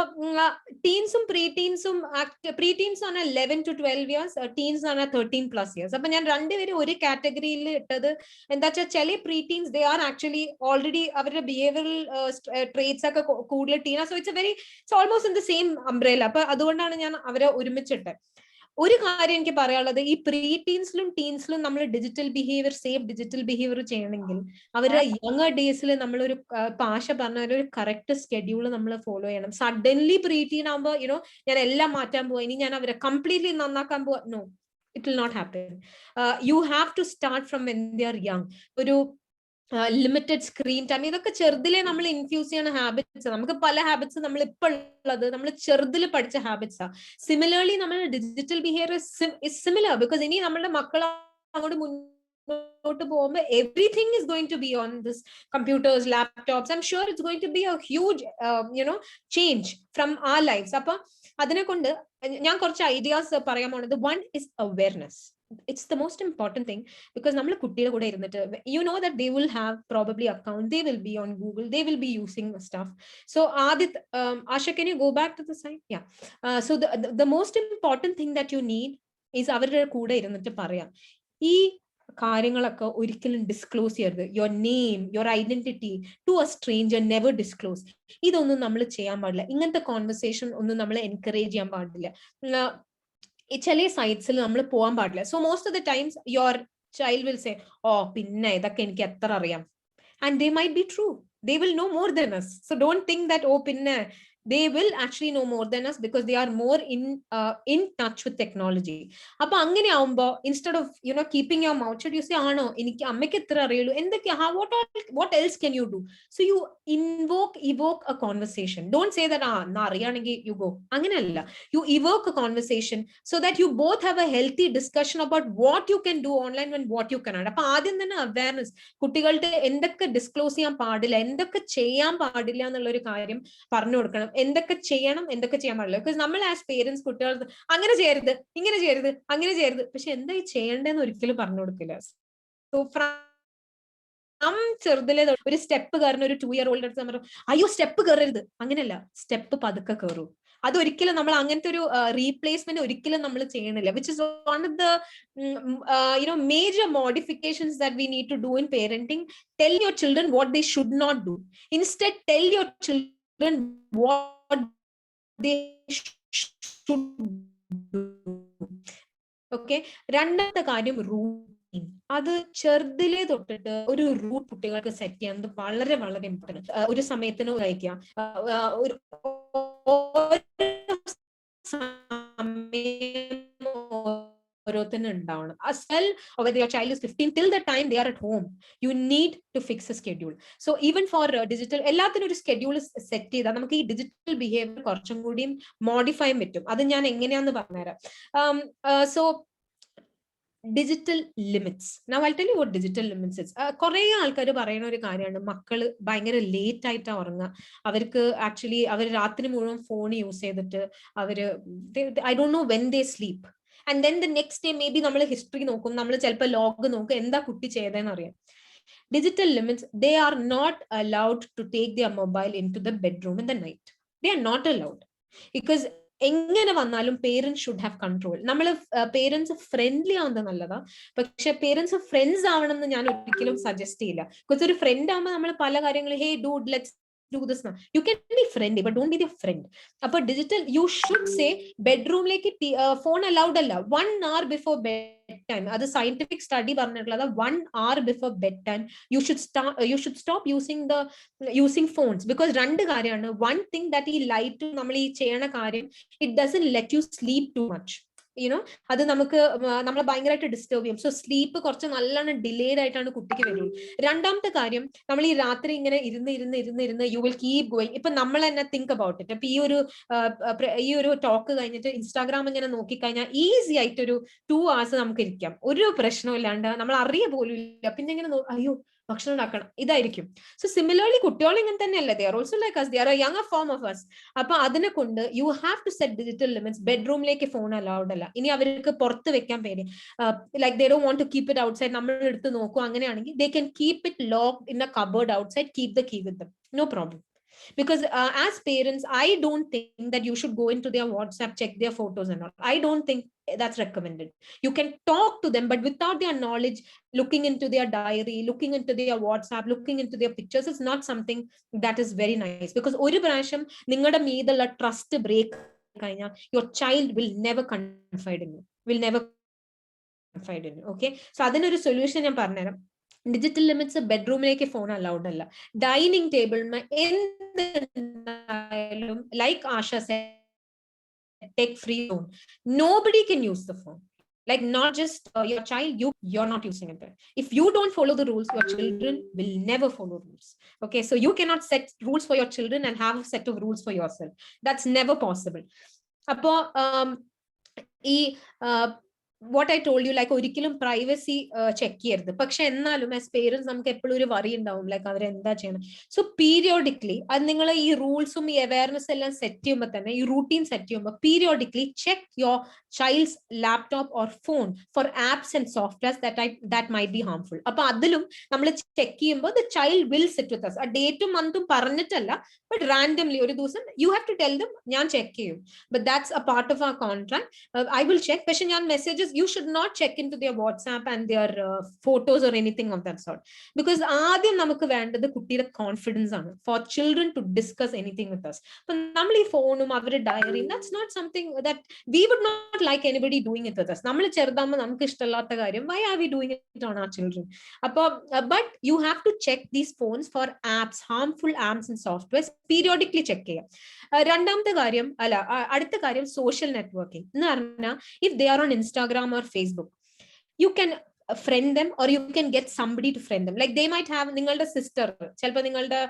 teensum pre-teens on 11 to 12 years, teens on 13 plus years. Appo njan rendu vere oru category il ittadu endacha chele pre-teens they are actually already avരുടെ behavioral traits ഒക്കെ കൂടുതൽ Tina. So it's almost in the same umbrella. appo അതുകൊണ്ടാണ് ഞാൻ അവരെ ഒരുമിച്ചിട്ട്. ഒരു കാര്യം എനിക്ക് പറയാനുള്ളത്, ഈ പ്രീ ടീൻസിലും ടീൻസിലും നമ്മൾ ഡിജിറ്റൽ ബിഹേവിയർ ചെയ്യണമെങ്കിൽ അവരുടെ യങ്ങർ ഡേയ്സിൽ നമ്മളൊരു പാഷ പറഞ്ഞ ഒരു കറക്റ്റ് സ്കെഡ്യൂൾ നമ്മൾ ഫോളോ ചെയ്യണം. സഡൻലി പ്രീ ടീൻ ആകുമ്പോൾ ഞാൻ എല്ലാം മാറ്റാൻ പോവാ, ഇനി ഞാൻ അവരെ കംപ്ലീറ്റ്ലി നന്നാക്കാൻ പോവാ, no, it will not happen. You have to start from when they are young. ഒരു ലിമിറ്റഡ് സ്ക്രീൻ ടൈം, ഇതൊക്കെ ചെറുതിലെ നമ്മൾ ഇൻഫ്യൂസ് ചെയ്യുന്ന ഹാബിറ്റ്സ്. നമുക്ക് പല ഹാബിറ്റ്സ് നമ്മൾ ഇപ്പോൾ ഉള്ളത് നമ്മൾ ചെറുതിൽ പഠിച്ച ഹാബിറ്റ്സാ. സിമിലർലി നമ്മൾ digital behaviour is similar, because ഇനി നമ്മുടെ മക്കൾ അങ്ങോട്ട് മുന്നോട്ട് പോകുമ്പോൾ everything is going to be on this computers, laptops. I'm sure it's going to be a huge change from our lives. അപ്പൊ അതിനെ കൊണ്ട് ഞാൻ കുറച്ച് ഐഡിയാസ് പറയാൻ പോണത്. One is awareness. It's the most important thing, because നമ്മൾ കുട്ടിയുടെ കൂടെ ഇരുന്നിട്ട് you know that they will have probably account, they will be on Google, they will be using stuff. So Adit, Asha, can you go back to the side? Yeah. So the most important thing that you need is അവരുടെ കൂടെ ഇരുന്നിട്ട് പറയാം, ഈ കാര്യങ്ങളൊക്കെ ഒരിക്കലും ഡിസ്ക്ലോസ് ചെയ്യരുത്. Your name, your identity to a stranger, never disclose. ഇതൊന്നും നമ്മൾ ചെയ്യാൻ പാടില്ല. ഇങ്ങനത്തെ കോൺവെർസേഷൻ ഒന്നും നമ്മൾ എൻകറേജ് ചെയ്യാൻ പാടില്ല. ചില സൈറ്റ്സിൽ നമ്മൾ പോകാൻ പാടില്ല. So most of the times your child will say, oh പിന്നെ ഇതൊക്കെ എനിക്ക് എത്ര അറിയാം. And they might be true, they will know more than us. So don't think that oh pinna, they will actually know more than us because they are more in touch with technology. Appo angane aavumbo instead of keeping your mouth shut, you say aano enikku ammekku ethra ariyallu endake what else can you do. So you evoke a conversation. Don't say that na ariyanengi you go, angane alla. You evoke a conversation so that you both have a healthy discussion about what you can do online and what you cannot. Appo ആദ്യം തന്നെ awareness, കുട്ടികളുടെ എന്തൊക്കെ ഡിസ്ക്ലോസ് ചെയ്യാൻ പാടില്ല, എന്തൊക്കെ ചെയ്യാൻ പാടില്ല എന്നുള്ള ഒരു കാര്യം പറഞ്ഞു കൊടുക്കണം. എന്തൊക്കെ ചെയ്യണം, എന്തൊക്കെ ചെയ്യാൻ പാടില്ല. ബിക്കോസ് നമ്മൾ ആസ് പേരൻസ് കുട്ടികൾ അങ്ങനെ ചെയ്യരുത്, ഇങ്ങനെ ചെയ്യരുത്, അങ്ങനെ ചെയ്യരുത്, പക്ഷെ എന്താ ഈ ചെയ്യേണ്ടതെന്ന് ഒരിക്കലും പറഞ്ഞു കൊടുക്കില്ല. സോ ചെറുതിലെ ഒരു സ്റ്റെപ്പ് കയറുന്ന ഒരു 2 year old അടുത്ത് നമ്മൾ അയ്യോ സ്റ്റെപ്പ് കയറരുത്, അങ്ങനെയല്ല, സ്റ്റെപ്പ് പതുക്കെ കയറൂ. അതൊരിക്കലും നമ്മൾ അങ്ങനത്തെ ഒരു റീപ്ലേസ്മെന്റ് ഒരിക്കലും നമ്മൾ ചെയ്യണില്ല. Which is one of the major modifications that we need to do in parenting. Tell your children what they should not do. Instead, tell your children what they should do. Okay. രണ്ടാമത്തെ കാര്യം റൂട്ടീൻ. അത് ചെറുതിലെ തൊട്ടിട്ട് ഒരു റൂട്ട് കുട്ടികൾക്ക് സെറ്റ് ചെയ്യുന്നത് വളരെ വളരെ ഇമ്പോർട്ടന്റ്. ഒരു സമയത്തിന് കഴിക്കാം, ഓരോരുത്തരും ഉണ്ടാവണം. As well, or whether your child is 15, till the time they are at home, you need to fix a schedule. So even for digital, എല്ലാത്തിനും ഒരു schedule സെറ്റ് ചെയ്താൽ നമുക്ക് ഈ ഡിജിറ്റൽ ബിഹേവിയർ കുറച്ചും കൂടിയും മോഡിഫൈ ചെയ്യാൻ പറ്റും. അത് ഞാൻ എങ്ങനെയാന്ന് പറഞ്ഞുതരാം. So digital limits. Now I'll tell you what digital limits is. കുറേ ആൾക്കാർ പറയുന്ന ഒരു കാര്യമാണ്, മക്കള് ഭയങ്കര ലേറ്റ് ആയിട്ടാ ഉറങ്ങുക, അവർക്ക് ആക്ച്വലി അവർ രാത്രി മുഴുവൻ ഫോൺ യൂസ് ചെയ്തിട്ട് അവര് I don't no when they sleep, and then the next day may be നമ്മൾ ഹിസ്റ്ററി നോക്കും, നമ്മൾ ചിലപ്പോൾ ലോഗ് നോക്കും, എന്താ കുട്ടി ചെയ്തതെന്ന് അറിയാം. Digital limits, they are not allowed to take their mobile into the bedroom in the night. They are not allowed, because എങ്ങനെ വന്നാലും പേരൻസ് ഷുഡ് ഹാവ് കൺട്രോൾ. നമ്മൾ പേരൻസ് ഫ്രണ്ട്ലി ആവുന്നത് നല്ലതാ, പക്ഷെ പേരൻസ് ഫ്രണ്ട്സ് ആവണം എന്ന് ഞാൻ ഒരിക്കലും സജസ്റ്റ് ചെയ്യില്ല. ബിക്കോസ് ഒരു ഫ്രണ്ട് ആകുമ്പോൾ നമ്മൾ പല കാര്യങ്ങളും, hey dude let's do this now. You can be friendly, but don't be their friend. Appo digital, you should say bedroom like phone allowed alla 1 hour before bedtime. Adu scientific study parnattulla 1 hour before bedtime you should stop using phones, because rendu karyana. One thing that he lied to nammal ee cheyana karyam, it doesn't let you sleep too much. അത് നമുക്ക് നമ്മളെ ഭയങ്കരമായിട്ട് ഡിസ്റ്റർബ് ചെയ്യും. സോ സ്ലീപ്പ് കുറച്ച് നല്ലോണം ഡിലേഡ് ആയിട്ടാണ് കുട്ടിക്ക് വരുള്ളൂ. രണ്ടാമത്തെ കാര്യം, നമ്മൾ ഈ രാത്രി ഇങ്ങനെ ഇരുന്ന് യു വിൽ കീപ് ഗോയിങ്. ഇപ്പൊ നമ്മൾ തന്നെ തിങ്ക് അബൌട്ട് ഇറ്റ്. അപ്പൊ ഈ ഒരു ടോക്ക് കഴിഞ്ഞിട്ട് ഇൻസ്റ്റാഗ്രാം ഇങ്ങനെ നോക്കിക്കഴിഞ്ഞാൽ ഈസി ആയിട്ട് ഒരു 2 hours നമുക്ക് ഇരിക്കാം, ഒരു പ്രശ്നവും ഇല്ലാണ്ട്, നമ്മൾ അറിയ പോലും ഇല്ല. പിന്നെ ഇങ്ങനെ അയ്യോ ഭക്ഷണം ഉണ്ടാക്കണം, ഇതായിരിക്കും. സോ സിമിലർലി കുട്ടികൾ ഇങ്ങനെ തന്നെയല്ലേ, they are also like us, they are a younger form of us. അപ്പൊ അതിനെ കൊണ്ട് you have to set digital limits. ബെഡ്റൂമിലേക്ക് ഫോൺ അലൗഡ് അല്ല. ഇനി അവർക്ക് പുറത്ത് വെക്കാൻ പേടി, like they don't want to keep it outside, നമ്മൾ എടുത്ത് നോക്കും, അങ്ങനെയാണെങ്കിൽ they can keep it locked in a cupboard outside, keep the key with them, no problem. Because as parents, I don't think that you should go into their WhatsApp, check their photos and all. I don't think that's recommended. You can talk to them, but without their knowledge, looking into their diary, looking into their WhatsApp, looking into their pictures is not something that is very nice. Because oru prasham ningada meedulla trust break kayna, your child will never confide in you, okay? So adannoru solution ഞാൻ പറഞ്ഞുതരാം. ഡിജിറ്റൽ ലിമിറ്റ്സ് ബെഡ്റൂമിലേക്ക് ഫോൺ അലൗഡ് അല്ല. ഡൈനിങ് ടേബിളിന് എന്തായാലും, like Asha tech free zone, nobody can use the phone. Like not just your child, you're not using it. If you don't follow the rules, your children will never follow rules. Okay, so you cannot set rules for your children and have a set of rules for yourself. That's never possible. Appo what I told you, like ഒരിക്കലും പ്രൈവസി ചെക്ക് ചെയ്യരുത്. പക്ഷെ എന്നാലും ആസ് പേരൻസ് നമുക്ക് എപ്പോഴും ഒരു വറി ഉണ്ടാവും, ലൈക്ക് അവർ എന്താ ചെയ്യണം. സോ പീരിയോഡിക്കലി അത് നിങ്ങൾ ഈ റൂൾസും ഈ അവയർനെസ് എല്ലാം സെറ്റ് ചെയ്യുമ്പോൾ തന്നെ, ഈ റൂട്ടീൻ സെറ്റ് ചെയ്യുമ്പോൾ periodically check your child's laptop or phone for apps and softwares that might be harmful. അപ്പൊ അതിലും നമ്മൾ ചെക്ക് ചെയ്യുമ്പോൾ the child will sit with us. ആ ഡേറ്റും മന്തും പറഞ്ഞിട്ടല്ല, ബട്ട് റാൻഡംലി ഒരു ദിവസം you have to tell them ഞാൻ ചെക്ക് ചെയ്യും. But that's a part of our contract. I will check. പക്ഷെ ഞാൻ messages you should not check into their WhatsApp and their photos or anything of that sort, because ആദ്യം നമുക്ക് വേണ്ടത് കുട്ടിയുടെ കോൺഫിഡൻസ് ആണ്, for children to discuss anything with us. അപ്പൊ നമ്മൾ ഈ ഫോണും അവരുടെ diary, that's not something that we would not like anybody doing it with us. നമ്മൾ ചെറുതാകുമ്പോൾ നമുക്ക് ഇഷ്ടമില്ലാത്ത കാര്യം, why are we doing it on our children? അപ്പൊ but you have to check these phones for apps, harmful apps and softwares, periodically check ചെയ്യാം. രണ്ടാമത്തെ കാര്യം അടുത്ത കാര്യം സോഷ്യൽ നെറ്റ്വർക്കിംഗ് എന്ന് പറഞ്ഞാൽ, if they are on Instagram or Facebook, you can friend them, or you can get somebody to friend them. Like they might have നിങ്ങളുടെ സിസ്റ്റർ, ചിലപ്പോൾ നിങ്ങളുടെ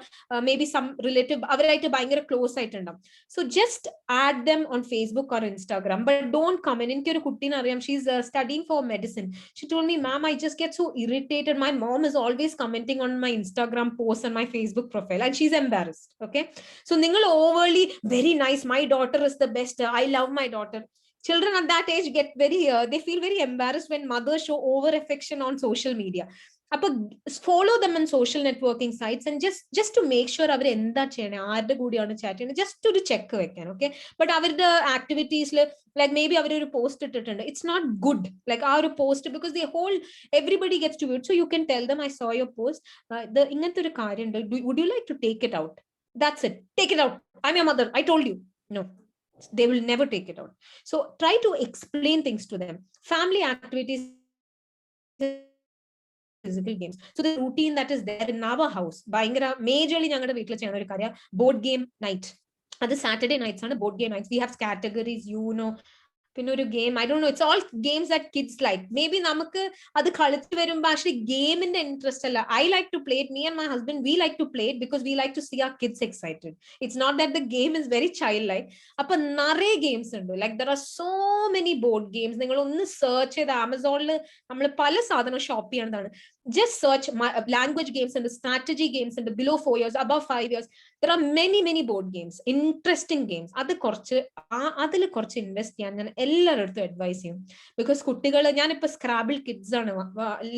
maybe some relative, അവരായിട്ട് ഭയങ്കര ക്ലോസ് ആയിട്ടുണ്ടാവും. So just add them on Facebook or Instagram, but don't comment. എനിക്കൊരു കുട്ടീനെ അറിയാം, she's studying for medicine. She told me, ma'am, I just get so irritated. My mom is always commenting on my Instagram posts and my Facebook profile, and she's embarrassed. Okay, so നിങ്ങൾ overly very nice, my daughter is the best, I love my daughter. Children at that age get very they feel very embarrassed when mothers show over affection on social media. Appo follow them on social networking sites and just to make sure അവർ എന്താ ചെയ്യണേ, ആരുടെ കൂടിയാണ് ചാറ്റ് ചെയ്യുന്നത്, just to check വെക്കാൻ. Okay, but അവരുടെ ആക്ടിവിറ്റീസിൽ like maybe അവർ ഒരു പോസ്റ്റ് ഇട്ടിട്ടുണ്ട്, it's not good, like ആ ഒരു post, because the whole everybody gets to it. So you can tell them, I saw your post, ഇങ്ങനത്തെ ഒരു കാര്യം ഉണ്ട്, would you like to take it out? That's it, take it out, I'm your mother, I told you. No, they will never take it out. So try to explain things to them. Family activities, physical games. So the routine that is there in our house, ഭയങ്കര majorly ഞങ്ങളുടെ വീട്ടിൽ ചെയ്യുന്ന ഒരു കാര്യം, board game night. അത് Saturday nights ആണ് board game nights. We have categories, പിന്നെ ഒരു game, I don't know, it's all games that kids like. Maybe നമുക്ക് അത് കളിച്ച് വരുമ്പോൾ ആക്ച്വലി ഗെയിമിന്റെ ഇൻട്രസ്റ്റ് അല്ല. I like to play it, me and my husband we like to play it because we like to see our kids excited. It's not that the game is very childlike. അപ്പൊ നിറയെ ഗെയിംസ് ഉണ്ട്, like there are so many board games. നിങ്ങൾ ഒന്ന് സെർച്ച് ചെയ്ത് ആമസോണിൽ നമ്മൾ പല സാധനവും ഷോപ്പ് ചെയ്യുന്നതാണ്. ജസ്റ്റ് സെർച്ച് ലാംഗ്വേജ് ഗെയിംസ് ഉണ്ട്, സ്ട്രാറ്റജി ഗെയിംസ് ഉണ്ട്, below 4 years, above 5 years. There are many board games, interesting games. അത് കുറച്ച് അതിൽ കുറച്ച് ഇൻവെസ്റ്റ് ചെയ്യാൻ ഞാൻ എല്ലാവരുടെ അഡ്വൈസ് ചെയ്യും. ബിക്കോസ് കുട്ടികൾ, ഞാനിപ്പോ സ്ക്രാബിൾ കിഡ്സ് ആണ്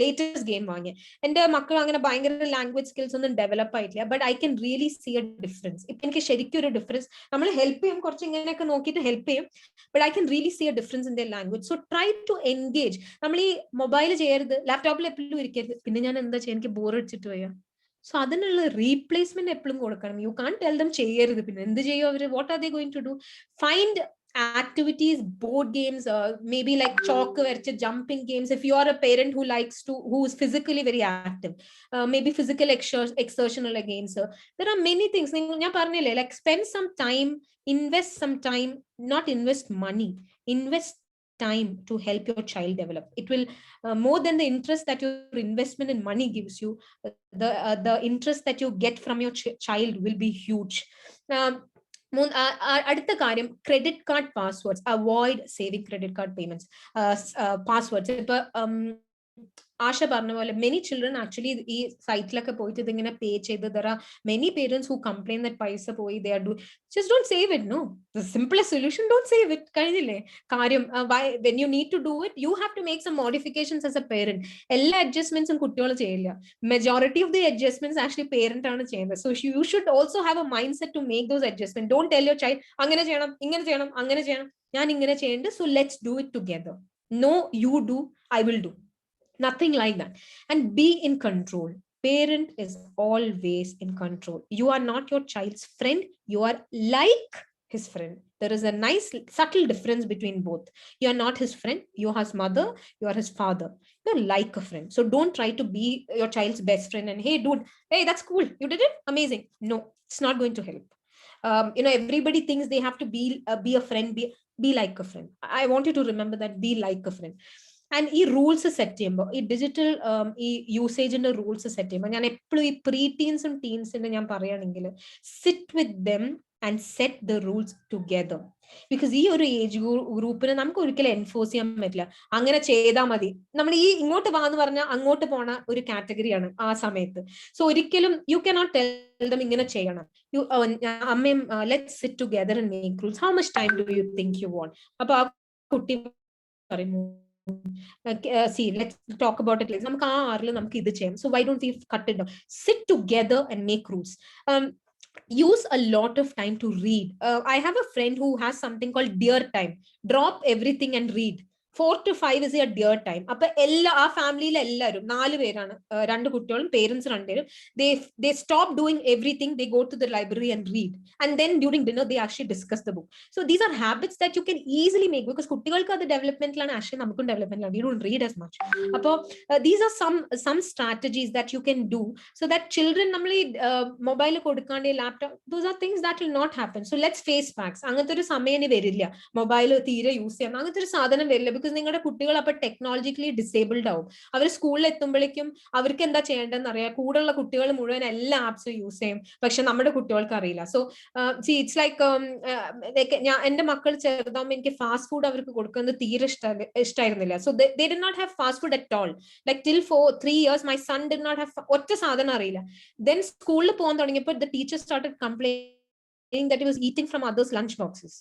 ലേറ്റസ്റ്റ് ഗെയിം വാങ്ങിയത്. എന്റെ മക്കൾ അങ്ങനെ ഭയങ്കര ലാംഗ്വേജ് സ്കിൽസ് ഒന്നും ഡെവലപ്പ് ആയിട്ടില്ല, but I can really see a difference. ഇപ്പൊ എനിക്ക് ശരിക്കും ഒരു ഡിഫറൻസ്, നമ്മൾ ഹെൽപ്പ് ചെയ്യും, കുറച്ച് ഇങ്ങനെയൊക്കെ നോക്കിയിട്ട് ഹെൽപ്പ് ചെയ്യും, but I can really see a difference in the language. So try to engage. നമ്മൾ ഈ മൊബൈൽ ചെയ്യരുത്, ലാപ്ടോപ്പിൽ എപ്പോഴും ഇരിക്കരുത്. പിന്നെ ഞാൻ എന്താ ചെയ്യാൻ, എനിക്ക് ബോർ അടിച്ചിട്ട് പോയാ. സോ അതിനുള്ള റീപ്ലേസ്മെന്റ് എപ്പോഴും കൊടുക്കണം. യു കാൻ ടെൽ ദം ചെയ്യരുത്, പിന്നെ എന്ത് ചെയ്യും അവര്? What are they going to do? Find activities, board games, maybe like chalk varache jumping games. If you are a parent who is physically very active, maybe physical exertional games. There are many things. ഞാൻ പറഞ്ഞില്ലേ, like spend some time, invest some time, not invest money, invest time to help your child develop. It will more than the interest that your investment in money gives you, the interest that you get from your child will be huge. അടുത്ത കാര്യം, credit card passwords. Avoid saving credit card payments passwords. ഇപ്പൊ ആശ പറഞ്ഞ പോലെ മെനി ചിൽഡ്രൻ ആക്ച്വലി ഈ സൈറ്റിലൊക്കെ പോയിട്ട് ഇതിങ്ങനെ പേ ചെയ്ത്, there are many parents who complain that പൈസ പോയി, they are do just don't save it. No, the simplest solution, don't save it. കഴിഞ്ഞില്ലേ കാര്യം. When you need to do it, you have to make some modifications as a parent. എല്ലാ അഡ്ജസ്റ്റ്മെന്റ്സും കുട്ടികൾ ചെയ്യില്ല. Majority of the adjustments actually parent ആണ് ചെയ്യുന്നത്. So you should also have a mindset to make those adjustment. Don't tell your child അങ്ങനെ ചെയ്യണം, ഇങ്ങനെ ചെയ്യണം, അങ്ങനെ ചെയ്യണം, ഞാൻ ഇങ്ങനെ ചെയ്യേണ്ടത്, so let's do it together. No, you do, I will do. Nothing like that. And be in control. Parent is always in control. You are not your child's friend, you are like his friend. There is a nice subtle difference between both. You are not his friend, you are his mother, you are his father. You're like a friend. So don't try to be your child's best friend and, hey dude, hey, that's cool, you did it, amazing. No, it's not going to help. Everybody thinks they have to be a friend, be like a friend. I want you to remember that, be like a friend. And ഈ റൂൾസ് സെറ്റ് ചെയ്യുമ്പോൾ, ഈ ഡിജിറ്റൽ ഈ യൂസേജിന്റെ റൂൾസ് സെറ്റ് ചെയ്യുമ്പോൾ, ഞാൻ എപ്പോഴും ഈ പ്രീ ടീൻസും ടീൻസിന്റെ ഞാൻ പറയുകയാണെങ്കിൽ, sit with them and set the rules together. Because ഈ ഒരു ഏജ് ഗ്രൂപ്പിന് നമുക്ക് ഒരിക്കലും എൻഫോഴ്സ് ചെയ്യാൻ പറ്റില്ല. അങ്ങനെ ചെയ്താൽ മതി, നമ്മൾ ഈ ഇങ്ങോട്ട് വാന്ന് പറഞ്ഞാൽ അങ്ങോട്ട് പോണ ഒരു കാറ്റഗറിയാണ് ആ സമയത്ത്. സോ ഒരിക്കലും യു കനോട്ട് ടെൽ ദം ഇങ്ങനെ ചെയ്യണം. അമ്മയും let's sit together and make rules. How much time do you think you want? അപ്പൊ ആ കുട്ടി പറയുന്നു, see, let's talk about it. നമുക്ക് ആ ആറിൽ നമുക്ക് ഇത് ചെയ്യാം. So why don't we cut it down? Sit together and make rules. Use a lot of time to read. I have a friend who has something called dear time. Drop everything and read. 4 to 5 is a dear time. അപ്പൊ ആ ഫാമിലിയിലെ എല്ലാവരും 4 പേരാണ്, 2 കുട്ടികളും പേരൻസ് 2 പേരും. They stop doing everything, they go to the library and read, and then during dinner they actually discuss the book. So these are habits that you can easily make, because കുട്ടികൾക്ക് അത് ഡെവലപ്മെന്റിലാണ്, actually നമുക്കും ഡെവലപ്മെന്റിലാണ്. We don't read as much. അപ്പോൾ these are some strategies that you can do so that children, നമ്മൾ ഈ മൊബൈൽ കൊടുക്കാണ്ട് laptop, those are things that will not happen. So let's face facts. അങ്ങനത്തെ ഒരു സമയം ഇനി വരില്ല മൊബൈൽ തീരെ യൂസ് ചെയ്യാൻ, അങ്ങനത്തെ ഒരു സാധനം വരില്ല. ബിക്കോസ് നിങ്ങളുടെ കുട്ടികൾ അപ്പൊ ടെക്നോളജിക്കലി ഡിസേബിൾഡ് ആവും. അവർ സ്കൂളിൽ എത്തുമ്പോഴേക്കും അവർക്ക് എന്താ ചെയ്യേണ്ടതെന്ന് അറിയാം. കൂടെയുള്ള കുട്ടികൾ മുഴുവൻ എല്ലാ ആപ്സും യൂസ് ചെയ്യും, പക്ഷെ നമ്മുടെ കുട്ടികൾക്ക് അറിയില്ല. സോ ഇറ്റ്സ് ലൈക്ക് എന്റെ മക്കൾ ചെറുതാകുമ്പോൾ എനിക്ക് ഫാസ്റ്റ് ഫുഡ് അവർക്ക് കൊടുക്കുന്നത് തീരെ ഇഷ്ടമായിരുന്നില്ല. So they did not have fast food at all. Like till 3 years my son did not have ഒറ്റ സാധനം അറിയില്ല. Then സ്കൂളിൽ പോകാൻ തുടങ്ങിയപ്പോൾ the teacher started complaining that he was eating from others' lunch boxes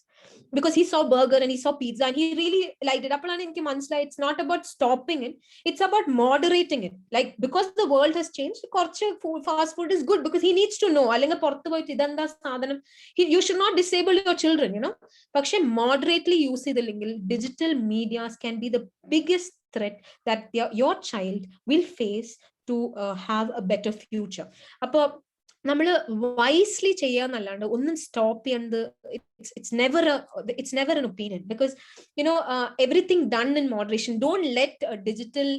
because he saw burger and he saw pizza and he really liked it. Apalana inke manasila, it's not about stopping it, it's about moderating it. Like, because the world has changed, korchu fast food is good because he needs to know. Allenga porthu poyittu idanda sadhanam, you should not disable your children, പക്ഷെ moderately use ചെയ്തില്ലെങ്കിൽ digital medias can be the biggest threat that your child will face to have a better future. അപ്പോൾ നമ്മൾ വൈസ്ലി ചെയ്യാന്നല്ലാണ്ട് ഒന്നും സ്റ്റോപ്പ് ചെയ്യുന്നത് it's never an opinion, because everything done in moderation. Don't let digital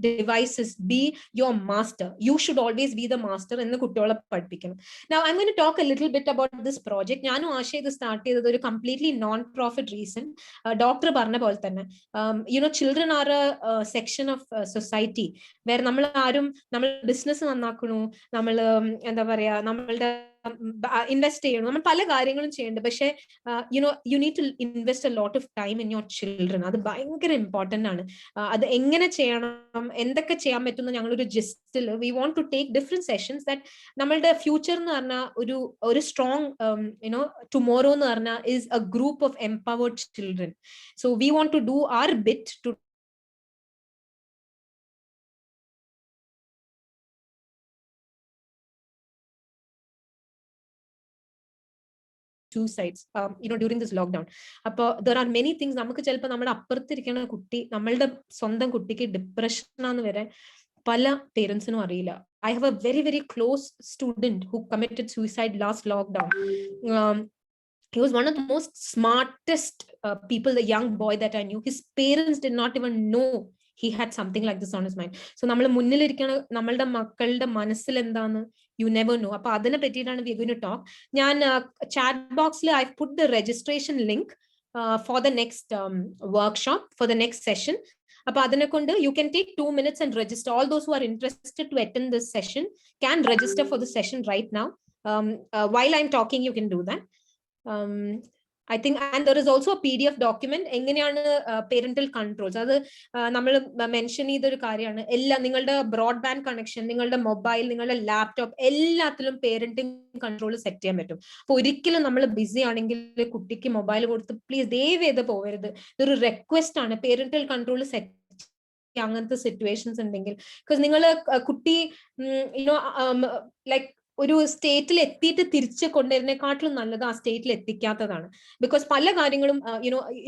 devices be your master. You should always be the master എന്ന് കുട്ടികളെ പഠിപ്പിക്കണം. Now I'm going to talk a little bit about this project. ഞാനും ആശ ഇത് സ്റ്റാർട്ട് ചെയ്തത് ഒരു completely non profit reason. Doctor പറഞ്ഞ പോലെ തന്നെ children are a section of society where നമ്മൾ ബിസിനസ് നന്നാക്കണു, നമ്മൾ എന്താ പറയാ, നമ്മളുടെ ഇൻവെസ്റ്റ് ചെയ്യണം, നമ്മൾ പല കാര്യങ്ങളും ചെയ്യുന്നുണ്ട്. പക്ഷെ you need to invest a lot of time in your children. അത് ഭയങ്കര ഇമ്പോർട്ടന്റ് ആണ്. അത് എങ്ങനെ ചെയ്യണം, എന്തൊക്കെ ചെയ്യാൻ പറ്റുന്ന ഞങ്ങളൊരു ജിസ്റ്റിൽ we want to take different sessions that നമ്മളുടെ ഫ്യൂച്ചർ എന്ന് പറഞ്ഞാൽ ഒരു സ്ട്രോങ് ടുമോറോ എന്ന് പറഞ്ഞാൽ is a group of empowered children. So we want to do our bit to two sides during this lockdown. Appo there are many things namukku chelappo nammade apparthirikana kutti nammalde swandam kuttike depression aanu vere pala parents nu ariyilla. I have a very very close student who committed suicide last lockdown. He was one of the most smartest people, the young boy that I knew. His parents did not even know he had something like this on his mind. So nammal munnil irikana nammalde makkalde manasil endanu you never know. Appo adine pettitana we are going to talk. Njan chat box la I've put the registration link for the next workshop, for the next session. Appo adine kondu you can take 2 minutes and register. All those who are interested to attend this session can register for the session right now. While I'm talking you can do that. I think, and there is also a PDF document എങ്ങനെയാണ് parental controls. അത് നമ്മൾ മെൻഷൻ ചെയ്തൊരു കാര്യമാണ്. എല്ലാം നിങ്ങളുടെ ബ്രോഡ്ബാൻഡ് കണക്ഷൻ, നിങ്ങളുടെ മൊബൈൽ, നിങ്ങളുടെ ലാപ്ടോപ്പ് എല്ലാത്തിലും പേരന്റിങ് കൺട്രോൾ സെറ്റ് ചെയ്യാൻ പറ്റും. അപ്പൊ ഒരിക്കലും നമ്മൾ ബിസി ആണെങ്കിൽ കുട്ടിക്ക് മൊബൈൽ കൊടുത്ത് പ്ലീസ് ദയവ് ചെയ്ത് പോകരുത്. ഇതൊരു റിക്വസ്റ്റ് ആണ്. പേരന്റൽ കൺട്രോൾ സെറ്റ് അങ്ങനത്തെ സിറ്റുവേഷൻസ് ഉണ്ടെങ്കിൽ, ബിക്കോസ് നിങ്ങൾ കുട്ടി ലൈക്ക് ഒരു സ്റ്റേറ്റിൽ എത്തിയിട്ട് തിരിച്ച് കൊണ്ടുവരുന്നതിനെക്കാട്ടിലും നല്ലത് ആ സ്റ്റേറ്റിൽ എത്തിക്കാത്തതാണ്. ബിക്കോസ് പല കാര്യങ്ങളും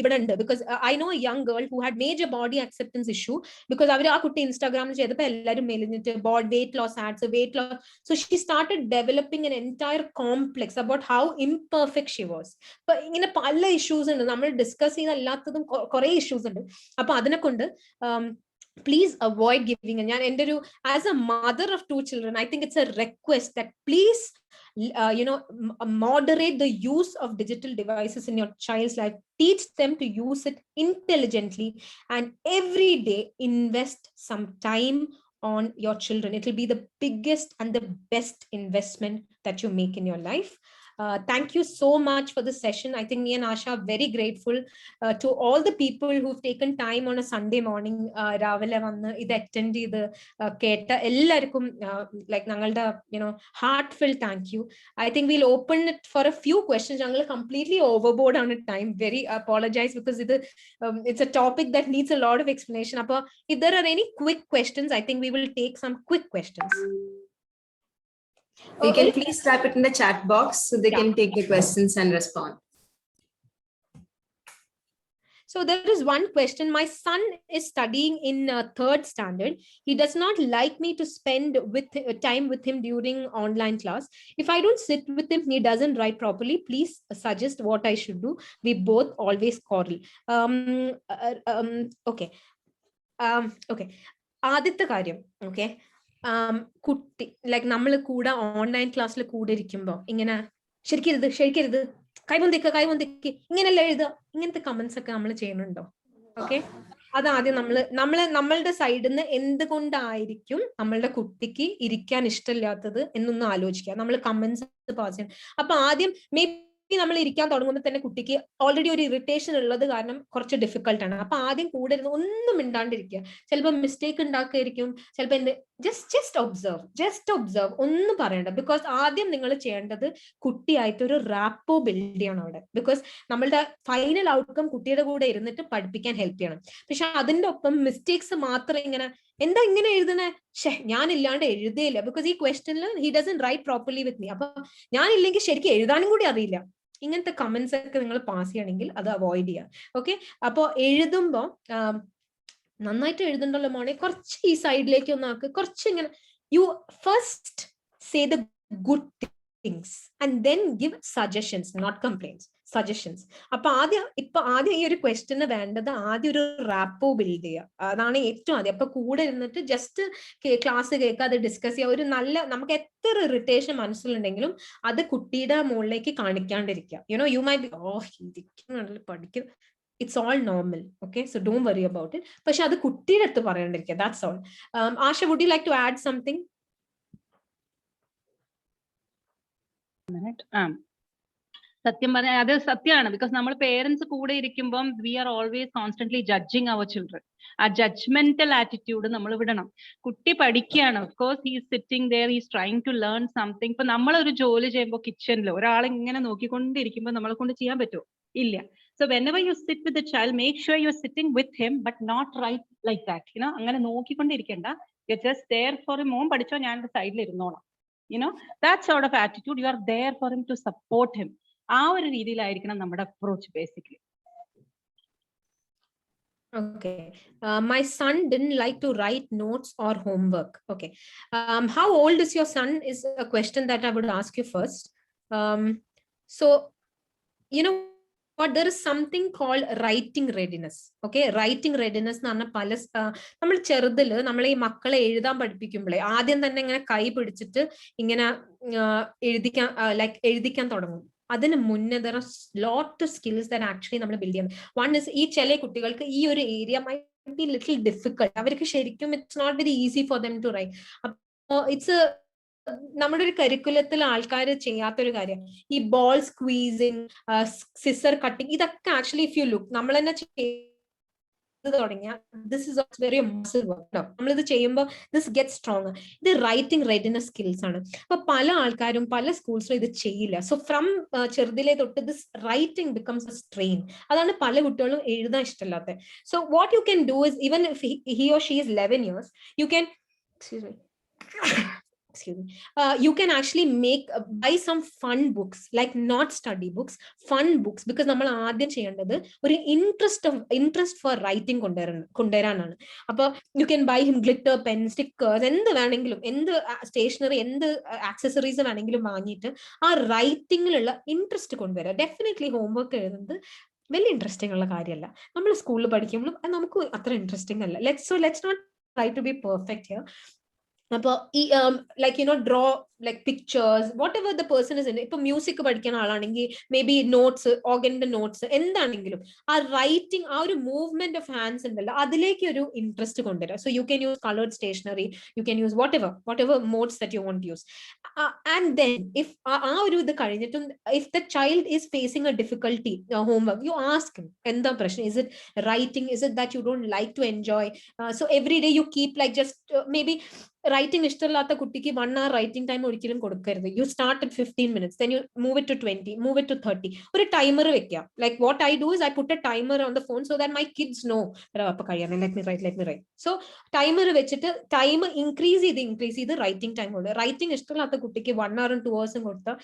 ഇവിടെ ഉണ്ട്. Because I know a young girl who had major body acceptance issue. Because അവർ ആ കുട്ടി ഇൻസ്റ്റാഗ്രാമിൽ ചെയ്തപ്പോൾ എല്ലാവരും മെലിഞ്ഞിട്ട് weight loss ads, weight loss. So she started developing an entire complex about how imperfect she was. അപ്പൊ ഇങ്ങനെ പല ഇഷ്യൂസ് ഉണ്ട്. നമ്മൾ ഡിസ്കസ് ചെയ്ത അല്ലാത്തതും കുറെ ഇഷ്യൂസ് ഉണ്ട്. അപ്പൊ അതിനെ കൊണ്ട് please avoid giving. And as a mother of 2 children, I think it's a request that please moderate the use of digital devices in your child's life. Teach them to use it intelligently, and every day invest some time on your children. It will be the biggest and the best investment that you make in your life. Thank you so much for this session. I think me and Asha are very grateful to all the people who've taken time on a Sunday morning രാവിലെ വന്ന് ഇത് അറ്റൻഡ് ചെയ്ത് കേട്ട എല്ലാവർക്കും like ഞങ്ങളുടെ heartfelt thank you. I think we'll open it for a few questions. ഞങ്ങൾ completely overboard on time. Very apologize because it's a topic that needs a lot of explanation. Appo if there are any quick questions, I think we will take some quick questions. We can please type it in the chat box so they can take the questions and respond. So there is one question. My son is studying in 3rd standard. He does not like me to spend time with him during online class. If I don't sit with him, he doesn't write properly. Please suggest what I should do. We both always quarrel. Okay. Okay. ആദ്യത്തെ കാര്യം, ഓക്കെ, കുട്ടി ലൈക്ക് നമ്മൾ കൂടെ ഓൺലൈൻ ക്ലാസ്സിൽ കൂടെ ഇരിക്കുമ്പോ ഇങ്ങനെ ശരിക്കരുത് കൈവന്തിക്ക് ഇങ്ങനെയല്ല എഴുതുക, ഇങ്ങനത്തെ കമന്റ്സ് ഒക്കെ നമ്മൾ ചെയ്യുന്നുണ്ടോ? ഓക്കെ, അതാദ്യം നമ്മളുടെ സൈഡിൽ നിന്ന് എന്തുകൊണ്ടായിരിക്കും നമ്മളുടെ കുട്ടിക്ക് ഇരിക്കാൻ ഇഷ്ടമില്ലാത്തത് എന്നൊന്ന് ആലോചിക്കുക. നമ്മൾ കമന്റ്സ് പാസ് ചെയ്യണം. അപ്പൊ ആദ്യം നമ്മൾ ഇരിക്കാൻ തുടങ്ങുമ്പോൾ തന്നെ കുട്ടിക്ക് ഓൾറെഡി ഒരു ഇറിറ്റേഷൻ ഉള്ളത് കാരണം കുറച്ച് ഡിഫിക്കൽട്ട് ആണ്. അപ്പൊ ആദ്യം കൂടെ ഇരുന്ന് ഒന്നും മിണ്ടാണ്ടിരിക്കുക. ചിലപ്പോൾ മിസ്റ്റേക്ക് ഉണ്ടാക്കുകയായിരിക്കും, ചിലപ്പോൾ ജസ്റ്റ് ഒബ്സർവ്, ഒന്നും പറയണ്ട. ബിക്കോസ് ആദ്യം നിങ്ങൾ ചെയ്യേണ്ടത് കുട്ടിയായിട്ട് ഒരു റാപ്പോ ബിൽഡ് ചെയ്യണം അവിടെ. ബിക്കോസ് നമ്മളുടെ ഫൈനൽ ഔട്ട്കം കുട്ടിയുടെ കൂടെ ഇരുന്നിട്ട് പഠിപ്പിക്കാൻ ഹെൽപ്പ് ചെയ്യണം. പക്ഷെ അതിന്റെ ഒപ്പം മിസ്റ്റേക്സ് മാത്രം എന്താ ഇങ്ങനെ എഴുതണേ, ഞാനില്ലാണ്ട് എഴുതിയില്ല, ബിക്കോസ് ഈ ക്വസ്റ്റനിൽ he doesn't write properly with me, അപ്പൊ ഞാനില്ലെങ്കിൽ ശരിക്കും എഴുതാനും കൂടി അറിയില്ല. ഇങ്ങനത്തെ കമന്റ്സ് ഒക്കെ നിങ്ങൾ പാസ് ചെയ്യണമെങ്കിൽ അത് അവോയ്ഡ് ചെയ്യുക. ഓക്കെ, അപ്പൊ എഴുതുമ്പോ നന്നായിട്ട് എഴുതുന്നുണ്ടല്ലോ മോനെ, കുറച്ച് ഈ സൈഡിലേക്ക് ഒന്നാക്ക്, കുറച്ച് ഇങ്ങനെ you first say the good things and then give suggestions, not complaints. Suggestions. അപ്പൊ ആദ്യം ഈ ഒരു ക്വസ്റ്റ്യന് വേണ്ടത് ആദ്യം ഒരു റാപ്പോ ബിൽഡ് ചെയ്യുക. അതാണ് ഏറ്റവും ആദ്യം. അപ്പൊ കൂടെ ഇരുന്നിട്ട് ജസ്റ്റ് ക്ലാസ് കേൾക്കുക, അത് ഡിസ്കസ് ചെയ്യുക. ഒരു നല്ല, നമുക്ക് എത്ര ഇറിറ്റേഷൻ മനസ്സിലുണ്ടെങ്കിലും അത് കുട്ടിയുടെ മുകളിലേക്ക് കാണിക്കാണ്ടിരിക്കുക. യു മൈ ബി പഠിക്കും, it's all normal, okay, so don't worry about it. പക്ഷെ അത് കുട്ടിയുടെ അടുത്ത് പറയാണ്ടിരിക്കുക, that's all. Asha, would you like to add something? സത്യം പറഞ്ഞാൽ അത് സത്യമാണ്. ബിക്കോസ് നമ്മൾ പേരൻസ് കൂടെ ഇരിക്കുമ്പം we are always constantly judging our children. ആ ജഡ്ജ്മെന്റൽ ആറ്റിറ്റ്യൂഡ് നമ്മൾ വിടണം. കുട്ടി പഠിക്കുകയാണ്, of course he is sitting there, he is trying to learn something. ഇപ്പൊ നമ്മളൊരു ജോലി ചെയ്യുമ്പോൾ കിച്ചണിൽ ഒരാൾ ഇങ്ങനെ നോക്കിക്കൊണ്ടിരിക്കുമ്പോൾ നമ്മളെ കൊണ്ട് ചെയ്യാൻ പറ്റുമോ? ഇല്ല. So whenever you sit with the child, make sure you're sitting with him, but not right like that. അങ്ങനെ നോക്കിക്കൊണ്ടിരിക്കണ്ട. You're just there for him. മോൻ പഠിച്ചോ, ഞാൻ സൈഡിൽ ഇരുന്നോളാം. That sort of attitude, you are there for him to support him. ആ ഒരു രീതിയിലായിരിക്കണം നമ്മുടെ approach basically. Okay. My son didn't like to write notes or homework. Okay. How old is your son is a question that I would ask you first. So, but there is something called writing readiness. Okay, writing readiness എന്ന് പറഞ്ഞാൽ പല നമ്മൾ ചെറുതില് നമ്മൾ ഈ മക്കളെ എഴുതാൻ പഠിപ്പിക്കുമ്പോഴേ ആദ്യം തന്നെ ഇങ്ങനെ കൈ പിടിച്ചിട്ട് ഇങ്ങനെ എഴുതിക്കാൻ തുടങ്ങും. അതിന് മുന്നേ there are lot of skills that actually നമ്മൾ ബിൽഡ് ചെയ്യണം. One is ഈ ചില കുട്ടികൾക്ക് ഈ ഒരു area might be little difficult. അവർക്ക് ശരിക്കും it's not very easy for them to write. It's a നമ്മുടെ ഒരു കരിക്കുലത്തിൽ ആൾക്കാർ ചെയ്യാത്തൊരു കാര്യം ഈ ബോൾ സ്ക്വീസിങ്, സിസർ കട്ടിങ്, ഇതൊക്കെ ആക്ച്വലി ഇഫ് യു ലുക്ക് നമ്മൾ തന്നെ തുടങ്ങിയ this is very muscle work. നമ്മളിത് ചെയ്യുമ്പോൾ ദിസ് ഗെറ്റ് സ്ട്രോങ്. ഇത് റൈറ്റിംഗ് റെഡിനെസ് സ്കിൽസ് ആണ്. അപ്പൊ പല ആൾക്കാരും പല സ്കൂൾസിലും ഇത് ചെയ്യില്ല. സോ ഫ്രം ചെറുതിലെ തൊട്ട് this writing becomes a strain. അതാണ് പല കുട്ടികളും എഴുതാൻ ഇഷ്ടമല്ലാത്തത്. So what you can do is, even if he or she is 11 years, you can you can actually buy some fun books, like not study books, fun books, because നമ്മൾ ആദ്യം ചെയ്യേണ്ടത് ഒരു interest for writing കൊണ്ടുവരാനാണ്. അപ്പൊ you can buy him glitter pen, stickers, എന്ത് വേണമെങ്കിലും, എന്ത് സ്റ്റേഷനറി, എന്ത് ആക്സസറീസ് വേണമെങ്കിലും വാങ്ങിയിട്ട് ആ റൈറ്റിംഗിലുള്ള ഇൻട്രസ്റ്റ് കൊണ്ടുവരാം. ഡെഫിനറ്റ്ലി ഹോംവർക്ക് എഴുതുന്നത് വലിയ ഇൻട്രസ്റ്റിംഗ് ഉള്ള കാര്യമല്ല. നമ്മൾ സ്കൂളിൽ പഠിക്കുമ്പോഴും നമുക്ക് അത്ര ഇൻട്രസ്റ്റിംഗ് അല്ല. let's not try to be perfect here. Like draw like pictures, whatever the person is in. ഇപ്പൊ മ്യൂസിക് പഠിക്കുന്ന ആളാണെങ്കിൽ മേ ബി നോട്ട്സ്, ഓർഗന്റെ നോട്ട്സ്, എന്താണെങ്കിലും ആ റൈറ്റിംഗ്, ആ ഒരു മൂവ്മെന്റ് ഓഫ് ഹാൻഡ്സ് ഉണ്ടല്ലോ, അതിലേക്ക് ഒരു ഇൻട്രസ്റ്റ് കൊണ്ടുവരാം. So you can use coloured stationery, you can use whatever modes that you want to use. And then if ആ ഒരു ഇത് കഴിഞ്ഞിട്ടും if the child is facing a difficulty homework, you ask him എന്താ പ്രശ്നം. Is it writing? Is it that you don't like to enjoy? So every day you keep like just maybe writing ഇഷ്ടമില്ലാത്ത കുട്ടിക്ക് 1 hour റൈറ്റിംഗ് ടൈം ഒരിക്കലും കൊടുക്കരുത്. You start at 15 minutes, then you move it to 20, move it to 30. ഒരു ടൈമർ വെക്കാം. Like what I do is I put a timer on the phone so that my kids know അപ്പൊ കഴിയാൻ let me write. So timer വെച്ചിട്ട് ടൈം ഇൻക്രീസ് ചെയ്ത് റൈറ്റിംഗ് ടൈം കൊണ്ട്. റൈറ്റിംഗ് ഇഷ്ടമില്ലാത്ത കുട്ടിക്ക് 1 hour and 2 hours കൊടുത്താൽ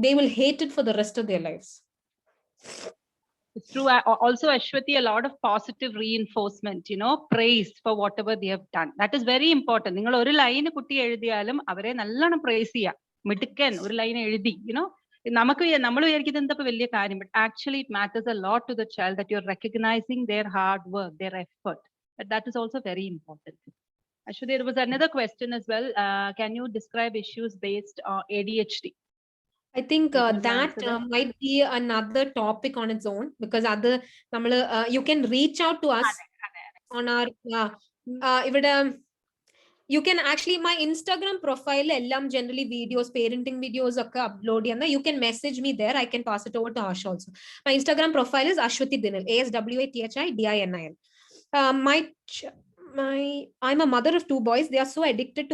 they will hate it for the rest of their lives. It's true. Also, Ashwati, a lot of positive reinforcement, praise for whatever they have done. That is very important. നിങ്ങൾ ഒരു ലൈൻ കുട്ടി എഴുതിയാലും അവരെ നല്ലോണം പ്രൈസ് ചെയ്യുക. മിടുക്കൻ, ഒരു ലൈൻ എഴുതി, നമ്മൾ വിചാരിക്കുന്നത് എന്താ വലിയ കാര്യം, but actually it matters a lot to the child that you're recognizing their hard work, their effort. But that is also very important. Ashwati, there was another question as well. Can you describe issues based on ADHD? I think that might be another topic on its own, because you can reach out to us on our you can actually, my Instagram profile ellam generally videos, parenting videos ഒക്കെ upload ചെയ്യുന്ന. You can message me there. I can pass it over to Ash also. My Instagram profile is Ashwati Dinil, ASWATHIDINIL. I'm a mother of 2 boys. They are so addicted to